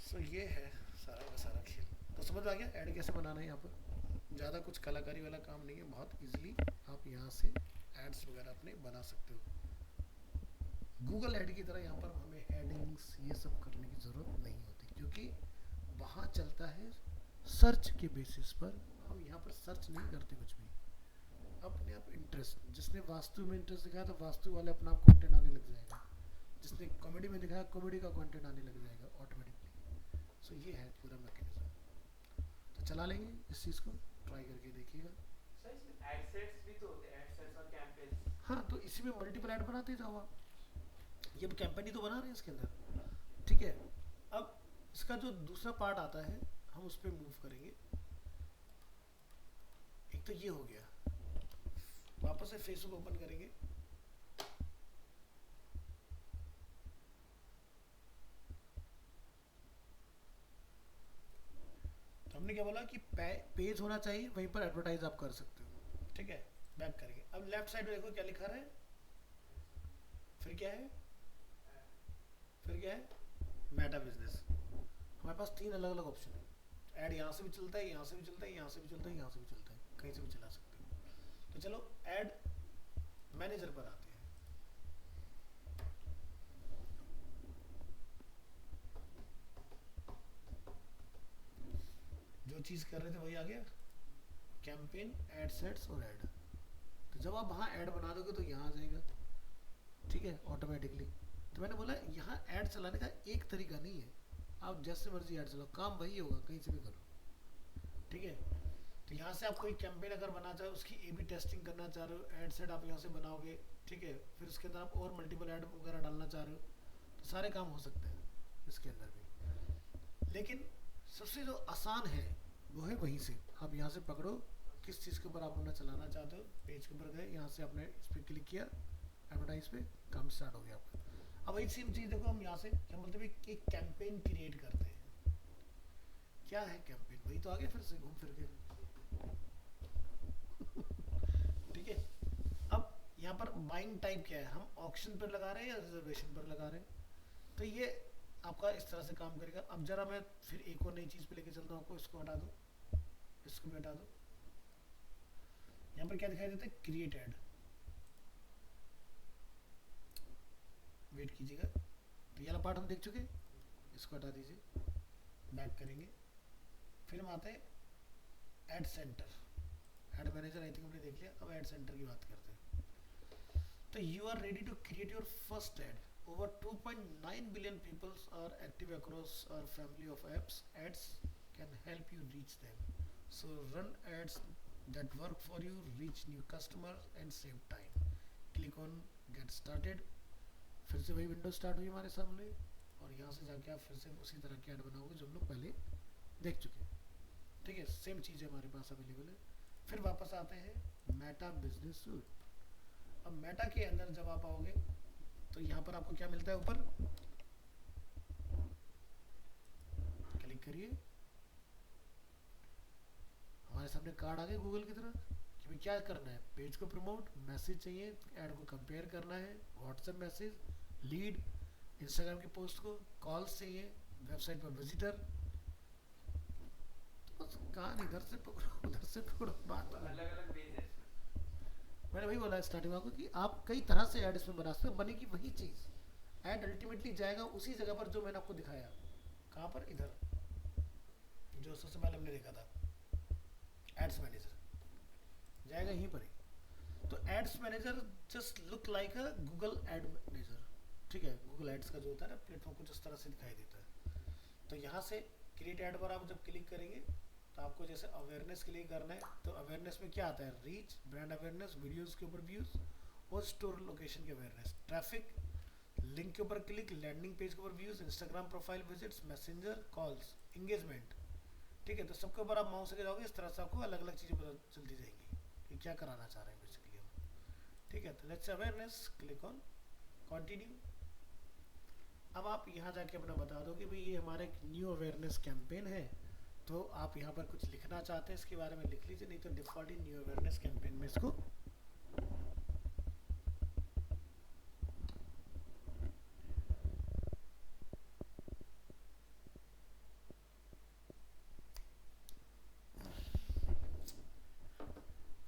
सो ये है सारा का सारा खेल। तो समझ आ गया ऐड कैसे बनाना है। यहाँ पर ज़्यादा कुछ कलाकारी वाला काम नहीं है, बहुत इजीली आप यहाँ से एड्स वगैरह अपने बना सकते हो। गूगल ऐड की तरह यहाँ पर हमें हेडिंग्स ये सब करने की ज़रूरत नहीं होती, क्योंकि वहाँ चलता है सर्च के बेसिस पर। हम यहाँ पर सर्च नहीं करते कुछ भी, अपने आप इंटरेस्ट, जिसने वास्तु में इंटरेस्ट दिखाया तो वास्तु वाले अपना आप कंटेंट आने लग जाएगा, जिसने कॉमेडी में दिखाया कॉमेडी का कंटेंट आने लग जाएगा ऑटोमेटिकली। सो ये है पूरा मैकेनिज्म। तो चला लेंगे इस चीज़ को, ट्राई करके देखिएगा। सर इसमें एड सेट्स भी तो होते हैं, एड सेट्स और कैंपेन्स। हाँ, तो इसी में मल्टीपल ऐड बनाते जाओ आप। ये कैंपेन ही तो बना रहे हैं इसके अंदर, ठीक है। अब इसका जो दूसरा पार्ट आता है हम उस पर मूव करेंगे। एक तो ये हो गया, वापस से फेसबुक ओपन करेंगे। तो हमने क्या बोला कि पेज होना चाहिए, वहीं पर एडवर्टाइज आप कर सकते हो, ठीक है। बैक करेंगे, अब लेफ्ट साइड में देखो क्या लिखा रहा है, फिर क्या है, फिर क्या है, मेटा बिजनेस। हमारे पास 3 अलग अलग ऑप्शन है। ऐड यहाँ से भी चलता है, यहाँ से भी चलता है, यहाँ से भी चलता है, यहाँ से भी चलता है, कहीं से भी चला सकते हो। तो चलो ऐड मैनेजर पर आते हैं। जो चीज़ कर रहे थे वही आ गया, कैंपेन, एड सेट्स और ऐड। तो जब आप वहाँ ऐड बना दोगे तो यहाँ आ जाएगा, ठीक है, ऑटोमेटिकली। तो मैंने बोला यहाँ ऐड चलाने का एक तरीका नहीं है, आप जैसे मर्जी ऐड चलाओ, काम वही होगा कहीं से भी करो। ठीक है, तो यहाँ से आप कोई कैंपेन अगर बनाना चाहो, उसकी ए बी टेस्टिंग करना चाह रहे हो, एड सेट आप यहाँ से बनाओगे। ठीक है, फिर उसके अंदर आप और मल्टीपल ऐड वगैरह डालना चाह रहे हो, तो सारे काम हो सकते हैं इसके अंदर भी। लेकिन सबसे जो आसान है वो है वहीं से आप यहाँ से पकड़ो, किस चीज़ के ऊपर आप अपना चलाना चाहते हो, पेज के ऊपर गए, यहाँ से आपने इस पर क्लिक किया, एडवर्टाइज पे, काम स्टार्ट हो गया आपका। अब वही सेम चीज़ देखो, हम यहाँ से क्या बोलते हैं, एक कैंपेन क्रिएट करते हैं। क्या है कैंपेन, वही तो आगे फिर से घूम फिर के। ठीक है, अब यहाँ पर बाइंग टाइप क्या है, हम ऑक्शन पर लगा रहे हैं या रिजर्वेशन पर लगा रहे हैं, तो ये आपका इस तरह से काम करेगा। अब जरा मैं फिर एक और नई चीज़ पे लेके चलता हूँ आपको, इसको हटा दो, इसको भी हटा दो। यहाँ पर क्या दिखाई देता है, क्रिएट ऐड, वेट कीजिएगा, तो ये वाला पार्ट हम देख चुके हैं, इसको हटा दीजिए, बैक करेंगे, फिर हम आते हैं ad centre, ad manager I think हमने देख लिया, अब एड सेंटर की बात करते हैं। तो you are ready to create your first ad, over 2.9 billion people are active across our family of apps. Ads can help you reach them, so run ads that work for you, reach new customers and save time. Click on get started, फिर से वही विंडो स्टार्ट हुई हमारे सामने, और यहाँ से जाके आप फिर से उसी तरह के ऐड बनाओगे जो हम लोग पहले देख चुके हैं। ठीक है, सेम चीज़ है हमारे पास अवेलेबल है। फिर वापस आते हैं मेटा बिजनेस सूट। अब मेटा के अंदर जब आप आओगे तो यहाँ पर आपको क्या मिलता है, ऊपर क्लिक करिए, हमारे सामने कार्ड आ गए गूगल की तरह कि भाई क्या करना है, पेज को प्रमोट, मैसेज चाहिए, ऐड को कंपेयर करना है, व्हाट्सएप मैसेज, लीड, इंस्टाग्राम की पोस्ट को, कॉल्स चाहिए, वेबसाइट पर विजिटर, तो बस कहानी इधर से पकड़ो उधर से पकड़ो, बात अलग अलग बेस है इसमें। मैंने वही बोला स्टार्टिंग में आपको कि आप कई तरह से ऐड इसमें बना सकते हो, बनेगी वही चीज़, ऐड अल्टीमेटली जाएगा उसी जगह पर जो मैंने आपको दिखाया, कहाँ पर, इधर जो सबसे पहले हमने देखा था एड्स मैनेजर, जाएगा यहीं पर ही। तो ads manager just look like a Google ad manager. ठीक है, गूगल एड्स का जो होता है ना प्लेटफॉर्म, कुछ इस तरह से दिखाई देता है। तो यहाँ से क्रिएट ऐड पर आप जब क्लिक करेंगे तो आपको जैसे अवेयरनेस के लिए करना है, तो अवेयरनेस में क्या आता है, रीच, ब्रांड अवेयरनेस, वीडियोस के ऊपर व्यूज और स्टोर लोकेशन की अवेयरनेस, ट्रैफिक, लिंक के ऊपर क्लिक, लैंडिंग पेज के ऊपर views, Instagram profile visits, messenger calls, engagement. ठीक है, तो सबके ऊपर आप माउस से जाओगे, इस तरह से आपको अलग अलग चीज़ें पता चलती जाएंगी कि क्या कराना चाह रहे हैं बेसिकली हम। ठीक है, तो let's awareness, click on continue. अब आप यहाँ जाके अपना बता दो कि भाई ये हमारा एक न्यू अवेयरनेस कैंपेन है, तो आप यहाँ पर कुछ लिखना चाहते हैं इसके बारे में लिख लीजिए, नहीं तो डिफॉल्ट ही न्यू अवेयरनेस कैंपेन में इसको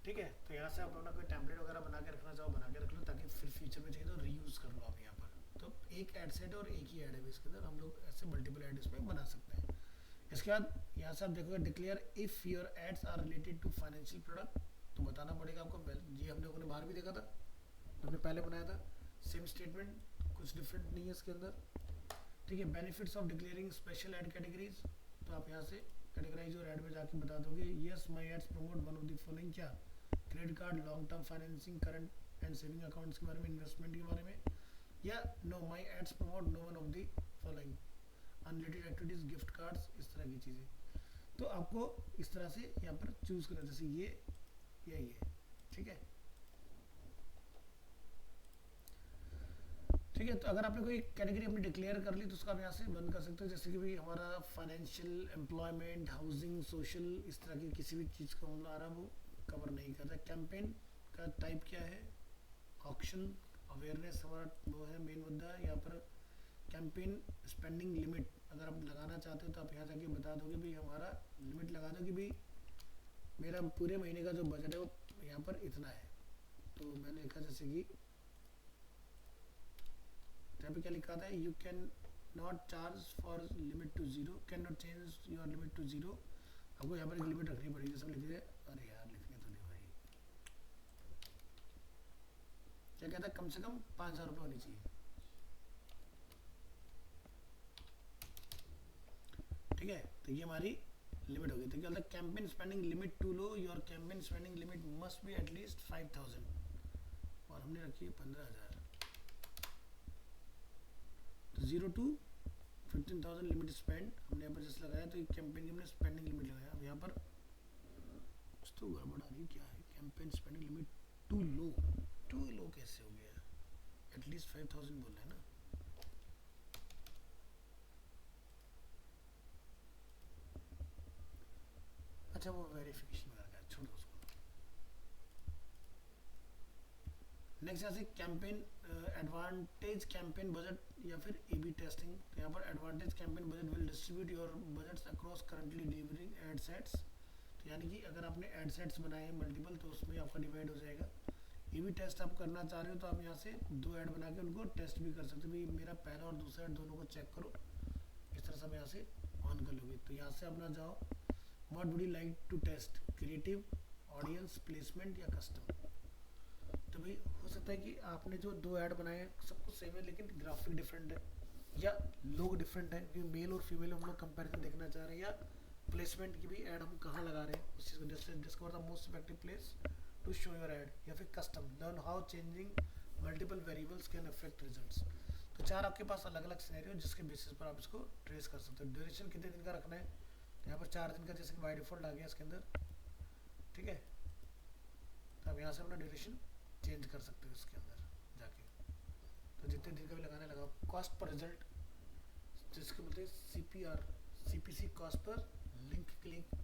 ठीक है। तो यहाँ से आप अपना कोई टेम्पलेट वगैरह बना के रखना चाहो बना के रख लो, ताकि फिर फ्यूचर में चाहिए तो रीयूज कर लो आप यहाँ पर। तो एक एड सेट और एक ही एड है इसके अंदर, हम लोग ऐसे मल्टीपल एड इसमें बना सकते हैं। इसके बाद यहाँ से आप देखोगे declare if your ads are related to financial product, तो बताना पड़ेगा आपको, ये हम लोगों ने बाहर भी देखा था, हमने पहले बनाया था, सेम स्टेटमेंट, कुछ डिफरेंट नहीं है इसके अंदर। ठीक है, benefits of declaring special ad categories, तो आप यहाँ से कैटेगराइज और ऐड में जाके बता दोगे yes my ads promote one of the following, क्या, credit card, long term financing, current and saving accounts के बारे में, इन्वेस्टमेंट के बारे में, या no my ads promote no one of the following, unrelated activities, gift cards, इस तरह की चीज़ें। तो आपको इस तरह से यहाँ पर चूज करना, जैसे ये या ये। ठीक है, ठीक है, तो अगर आपने कोई कैटेगरी अपनी डिक्लेयर कर ली तो उसका आप यहाँ से बंद कर सकते हो, जैसे कि भाई हमारा फाइनेंशियल, एम्प्लॉयमेंट, हाउसिंग, सोशल, इस तरह की किसी भी चीज़ को हम आ रहा वो कवर नहीं करता। कैंपेन का टाइप क्या है, ऑक्शन, अवेयरनेस हमारा वो है मेन मुद्दा। यहाँ पर कैंपेन स्पेंडिंग लिमिट अगर आप लगाना चाहते हो तो आप यहाँ जाके बता दोगे भाई हमारा लिमिट लगा दो कि भाई मेरा पूरे महीने का जो बजट है वो यहाँ पर इतना है। तो मैंने लिखा जैसे कि यहाँ पे क्या लिखा था, you can not charge for limit to zero, can not change your limit to zero. आपको यहाँ पर एक लिमिट रखनी पड़ेगी, जैसे लिख दिए, अरे यार लिखने तो दे भाई, क्या कहता है, कम से कम 5,000 रुपये होनी चाहिए। ठीक है, तो ये हमारी लिमिट होगी। तो क्या होता है, campaign spending limit too low, your campaign spending limit must be at least 5000 और हमने रखी है 15000। तो 0 to 15000 लिमिट स्पेंड हमने यहाँ पर जैसे लगाया, तो कैंपेन की हमने स्पेंडिंग लिमिट लगाया। अब यहाँ पर कुछ तो गड़बड़ आ रही है, क्या है, कैंपेन स्पेंडिंग लिमिट टू लो कैसे हो गया, एटलीस्ट 5000 बोल रहे हैं ना। अच्छा वो वेरिफिकेशन वगैरह का छोड़ दो उसको। नेक्स्ट यहाँ से कैंपेन एडवांटेज कैंपेन बजट या फिर ए बी टेस्टिंग। तो यहाँ पर advantage campaign budget will distribute your budgets across currently delivering ad sets. तो यानी कि अगर आपने एड सेट्स बनाए हैं मल्टीपल तो उसमें आपका डिवाइड हो जाएगा। ए बी टेस्ट आप करना चाह रहे हो तो आप यहाँ से 2 ऐड बना के उनको टेस्ट भी कर सकते हो, भाई मेरा पहला और दूसरा ऐड दोनों को चेक करो, इस तरह से आप यहाँ से ऑन कर लोगे। तो यहाँ से अपना जाओ, what would you like to test, creative, audience, placement या कस्टम। तो भाई हो सकता है कि आपने जो 2 ऐड बनाए हैं सब कुछ सेम है लेकिन ग्राफिक डिफरेंट है या लोग डिफरेंट है, कि मेल और फीमेल हम लोग कंपैरिजन देखना चाह रहे हैं, या प्लेसमेंट की भी ऐड हम कहाँ लगा रहे हैं उस चीज़ को discover the most effective place to show your ad, या फिर custom, learn how changing multiple variables can affect results. तो 4 आपके पास अलग अलग सिनेरियो जिसके बेसिस पर आप इसको ट्रेस कर सकते हो। ड्यूरेशन कितने दिन का रखना है, तो यहाँ पर 4 दिन का जैसे कि बाय डिफॉल्ट आ गया इसके अंदर, ठीक है। तो आप यहाँ से अपना ड्यूरेशन चेंज कर सकते हो इसके अंदर जाके, तो जितने दिन का भी लगाना लगाओ। कॉस्ट पर रिजल्ट जिसके बोलते हैं CPR, CPC cost per link click,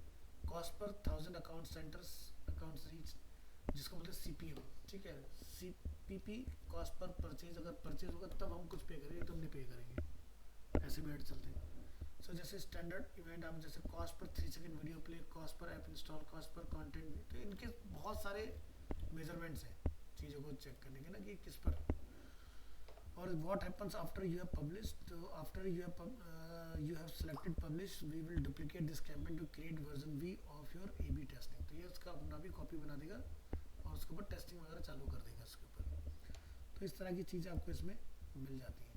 cost per 1000 account centres accounts reach जिसको बोलते हैं CPM, ठीक है। CPP कॉस्ट पर परचेज, अगर परचेज होगा तब हम कुछ पे करेंगे, तो हम नहीं पे करेंगे, ऐसे भी ऐड चलते हैं। सो जैसे स्टैंडर्ड इवेंट आप जैसे cost per 3 second video play, cost per app install, cost per content, तो इनके बहुत सारे मेजरमेंट्स हैं चीज़ों को चेक करने के ना कि किस पर। और what happens after you have published, तो after you have selected publish we will duplicate this campaign to create version V of your AB testing. तो ये इसका अपना भी कॉपी बना देगा और उसके ऊपर टेस्टिंग वगैरह चालू कर देगा इसके ऊपर। तो इस तरह की चीज़ें आपको इसमें मिल जाती हैं।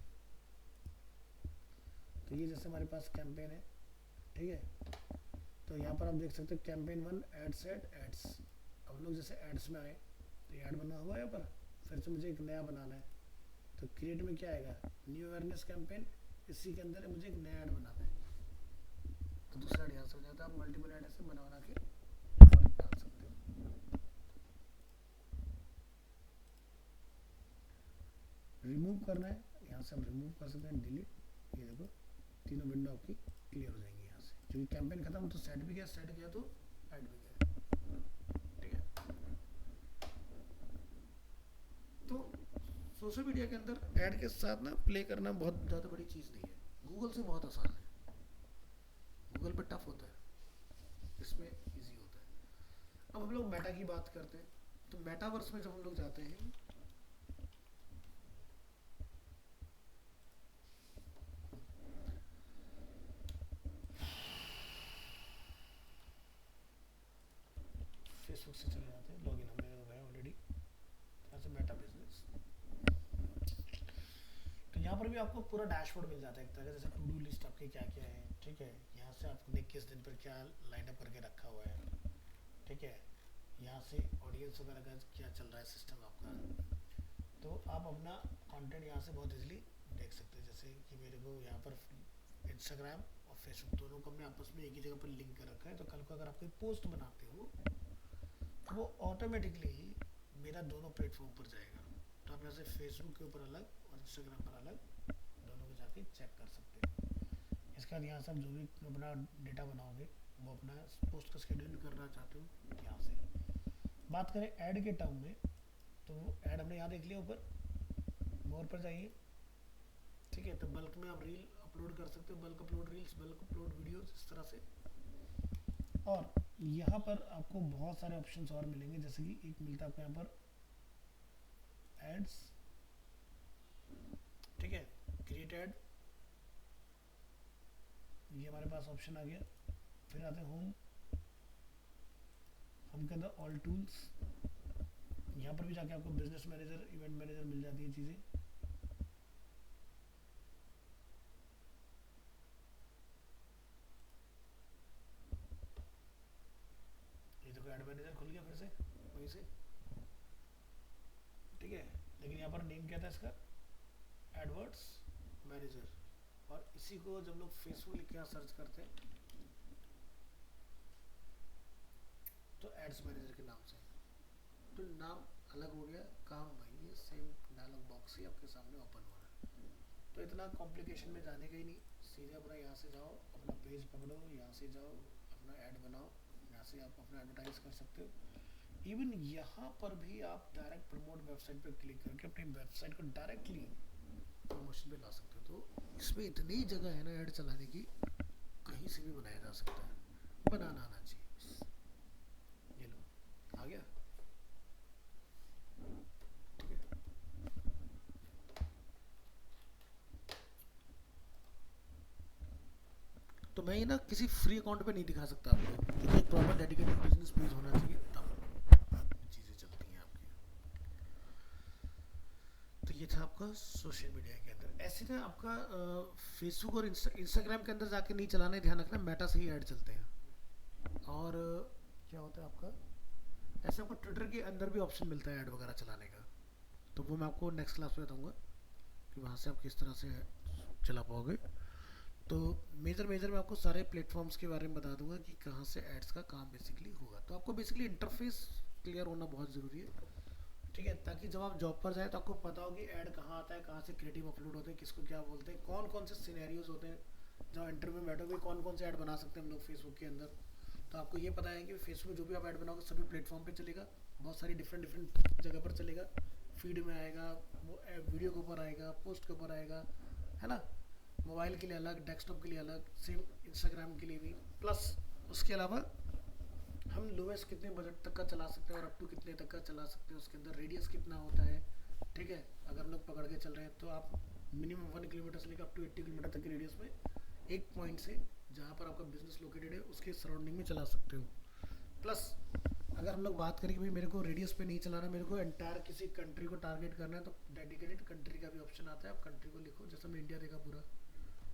तो ये जैसे हमारे पास कैंपेन है, ठीक है। तो यहाँ पर आप देख सकते हो कैंपेन 1 एड सेट एड्स। अब हम लोग जैसे एड्स में आए तो ऐड बना हुआ है, यहाँ पर फिर से मुझे एक नया बनाना है। तो क्रिएट में क्या आएगा, न्यू अवेयरनेस कैंपेन, इसी के अंदर मुझे एक नया ऐड बनाना है। तो दूसरा ऐड यहाँ से हो जाता है। आप मल्टीपल ऐड ऐसे बना बना के डाल सकते हो। रिमूव करना है, यहाँ से हम रिमूव कर सकते हैं, डिलीट। ये देखो तीनों विंडो आपकी क्लियर हो जाएंगी यहाँ से, क्योंकि कैंपेन खत्म तो सेट भी गया, सेट गया तो ऐड भी गया, ठीक है। तो सोशल मीडिया के अंदर ऐड के साथ ना प्ले करना बहुत ज़्यादा बड़ी चीज़ नहीं है, गूगल से बहुत आसान है। गूगल पे टफ होता है, इसमें इजी होता है। अब हम लोग मेटा की बात करते हैं। तो मेटावर्स में जब हम लोग जाते हैं फेसबुक से चले जाते हैं, लॉगिन हमने हो गया ऑलरेडी, यहाँ से मेटा बिजनेस। तो यहाँ पर भी आपको पूरा डैशबोर्ड मिल जाता है एक तरह का, जैसे टू डू लिस्ट आपके क्या क्या है, ठीक है। यहाँ से आपने किस दिन पर क्या लाइनअप करके रखा हुआ है, ठीक है। यहाँ से ऑडियंस वगैरह का क्या चल रहा है सिस्टम आपका। तो आप अपना कंटेंट यहाँ से बहुत इजीली देख सकते हैं। जैसे कि मेरे को यहाँ पर इंस्टाग्राम और फेसबुक दोनों को हमने आपस में एक ही जगह पर लिंक कर रखा है। तो कल को अगर आप कोई पोस्ट बनाते हो तो वो ऑटोमेटिकली मेरा दोनों प्लेटफॉर्म पर जाएगा। तो आप यहाँ से फेसबुक के ऊपर अलग और इंस्टाग्राम पर अलग दोनों को जाके चेक कर सकते हैं। इसके बाद यहाँ से आप जो भी अपना डेटा बनाओगे वो अपना पोस्ट का शेड्यूल करना चाहते हो यहाँ से। बात करें ऐड के टर्म में, तो ऐड हमने यहाँ देख लिया ऊपर, मोर पर जाइए, ठीक है। तो बल्क में आप रील अपलोड कर सकते हो, bulk upload reels, bulk upload videos, इस तरह से। और यहाँ पर आपको बहुत सारे ऑप्शंस और मिलेंगे, जैसे कि एक मिलता है आपको यहाँ पर एड्स, ठीक है, क्रिएट ऐड, ये हमारे पास ऑप्शन आ गया। फिर आते हैं होम, हम के अंदर ऑल टूल्स, यहाँ पर भी जाके आपको बिजनेस मैनेजर, इवेंट मैनेजर मिल जाती है चीज़ें। से वहीं से, ठीक है। लेकिन यहाँ पर नेम क्या था इसका, एडवर्ड्स मैनेजर, और इसी को जब लोग फेसबुक लिख के यहाँ सर्च करते हैं तो एड्स मैनेजर के नाम से, तो नाम अलग हो गया, काम वही है, सेम डायलॉग बॉक्स ही आपके सामने ओपन हो रहा है। तो इतना कॉम्प्लिकेशन में जाने का ही नहीं, सीधे अपना यहाँ से जाओ, अपना पेज पकड़ो, यहाँ से जाओ, अपना ऐड बनाओ, यहाँ से आप अपना एडवर्टाइज कर सकते हो। इवन यहाँ पर भी आप डायरेक्ट प्रमोट वेबसाइट पे क्लिक करके अपनी वेबसाइट को डायरेक्टली प्रमोशन पे ला सकते हो। तो इसमें इतनी जगह है ना ऐड चलाने की, कहीं से भी बनाया जा सकता है, बनाना आना चाहिए बस। ये लो आ गया, ठीक है। तो मैं ये ना किसी फ्री अकाउंट पे नहीं दिखा सकता आपको, क्योंकि एक प्रॉपर डेडिकेटेड बिजनेस पेज होना चाहिए, तब चीज़ें चलती हैं आपकी। तो ये था आपका सोशल मीडिया के अंदर। ऐसे ना आपका फेसबुक और इंस्टाग्राम के अंदर जाके नहीं चलाना है, ध्यान रखना मेटा से ही ऐड चलते हैं। और क्या होता है आपका, ऐसे आपको ट्विटर के अंदर भी ऑप्शन मिलता है ऐड वगैरह चलाने का, तो वो मैं आपको नेक्स्ट क्लास में बताऊँगा कि वहाँ से आप किस तरह से चला पाओगे। तो मेजर मैं आपको सारे प्लेटफॉर्म्स के बारे में बता दूंगा कि कहाँ से एड्स का काम बेसिकली होगा। तो आपको बेसिकली इंटरफेस क्लियर होना बहुत ज़रूरी है, ठीक है, ताकि जब आप जॉब पर जाए तो आपको पता हो कि ऐड कहाँ आता है, कहाँ से क्रिएटिव अपलोड होते हैं, किसको क्या बोलते हैं, कौन कौन से सिनेरियोज होते हैं, जब इंटरव्यू में बैठोगे कौन कौन से ऐड बना सकते हैं हम लोग फेसबुक के अंदर। तो आपको ये पता है कि फेसबुक जो भी आप ऐड बनाओगे सभी प्लेटफॉर्म पे चलेगा, बहुत सारी डिफरेंट जगह पर चलेगा, फीड में आएगा, वो वीडियो के ऊपर आएगा, पोस्ट के ऊपर आएगा, है ना, मोबाइल के लिए अलग, डेस्कटॉप के लिए अलग, सेम इंस्टाग्राम के लिए भी। प्लस उसके अलावा हम लोएस्ट कितने बजट तक का चला सकते हैं और अप टू कितने तक का चला सकते हैं, उसके अंदर रेडियस कितना होता है, ठीक है। अगर हम लोग पकड़ के चल रहे हैं तो आप मिनिमम 1 किलोमीटर से लेकर अप टू 80 किलोमीटर तक की रेडियस में एक पॉइंट से जहाँ पर आपका बिजनेस लोकेटेड है उसके सराउंडिंग में चला सकते हो। प्लस अगर हम लोग बात करें कि भाई मेरे को रेडियस पे नहीं चलाना, मेरे को एंटायर किसी कंट्री को टारगेट करना है, तो डेडिकेटेड कंट्री का भी ऑप्शन आता है, आप कंट्री को लिखो, जैसे हमने इंडिया देखा पूरा,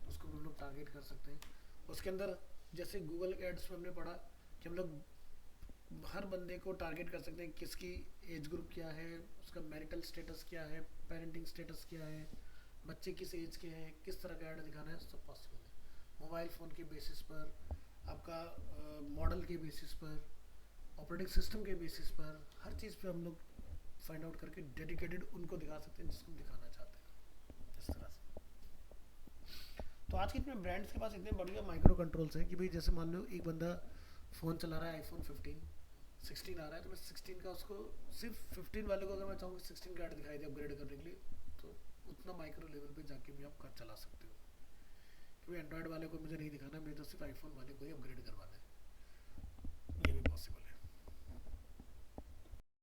उसको भी हम लोग टारगेट कर सकते हैं। उसके अंदर जैसे गूगल एड्स में हमने पढ़ा कि हम लोग हर बंदे को टारगेट कर सकते हैं, किसकी एज ग्रुप क्या है, उसका मैरिटल स्टेटस क्या है, पेरेंटिंग स्टेटस क्या है, बच्चे किस एज के हैं, किस तरह का ऐड दिखाना है, सब पॉसिबल है। मोबाइल फ़ोन के बेसिस पर, आपका मॉडल के बेसिस पर, ऑपरेटिंग सिस्टम के बेसिस पर, हर चीज़ पे हम लोग फाइंड आउट करके डेडिकेटेड उनको दिखा सकते हैं जिसको हम दिखाना चाहते हैं, इस तरह से। तो आज के इतने ब्रांड्स के पास इतने बढ़िया माइक्रो कंट्रोल्स हैं कि भाई जैसे मान लो एक बंदा फ़ोन चला रहा है, आईफोन 16 आ रहा है, तो मैं 16 का उसको सिर्फ 15 वाले को अगर मैं चाहूँ 16 का ऐड दिखाई दे अपग्रेड करने के लिए, तो उतना माइक्रो लेवल पे जाके भी आप कर चला सकते हो। क्योंकि एंड्रॉयड वाले को मुझे नहीं दिखाना, मुझे तो सिर्फ आईफोन वाले को ही अपग्रेड करवाना है।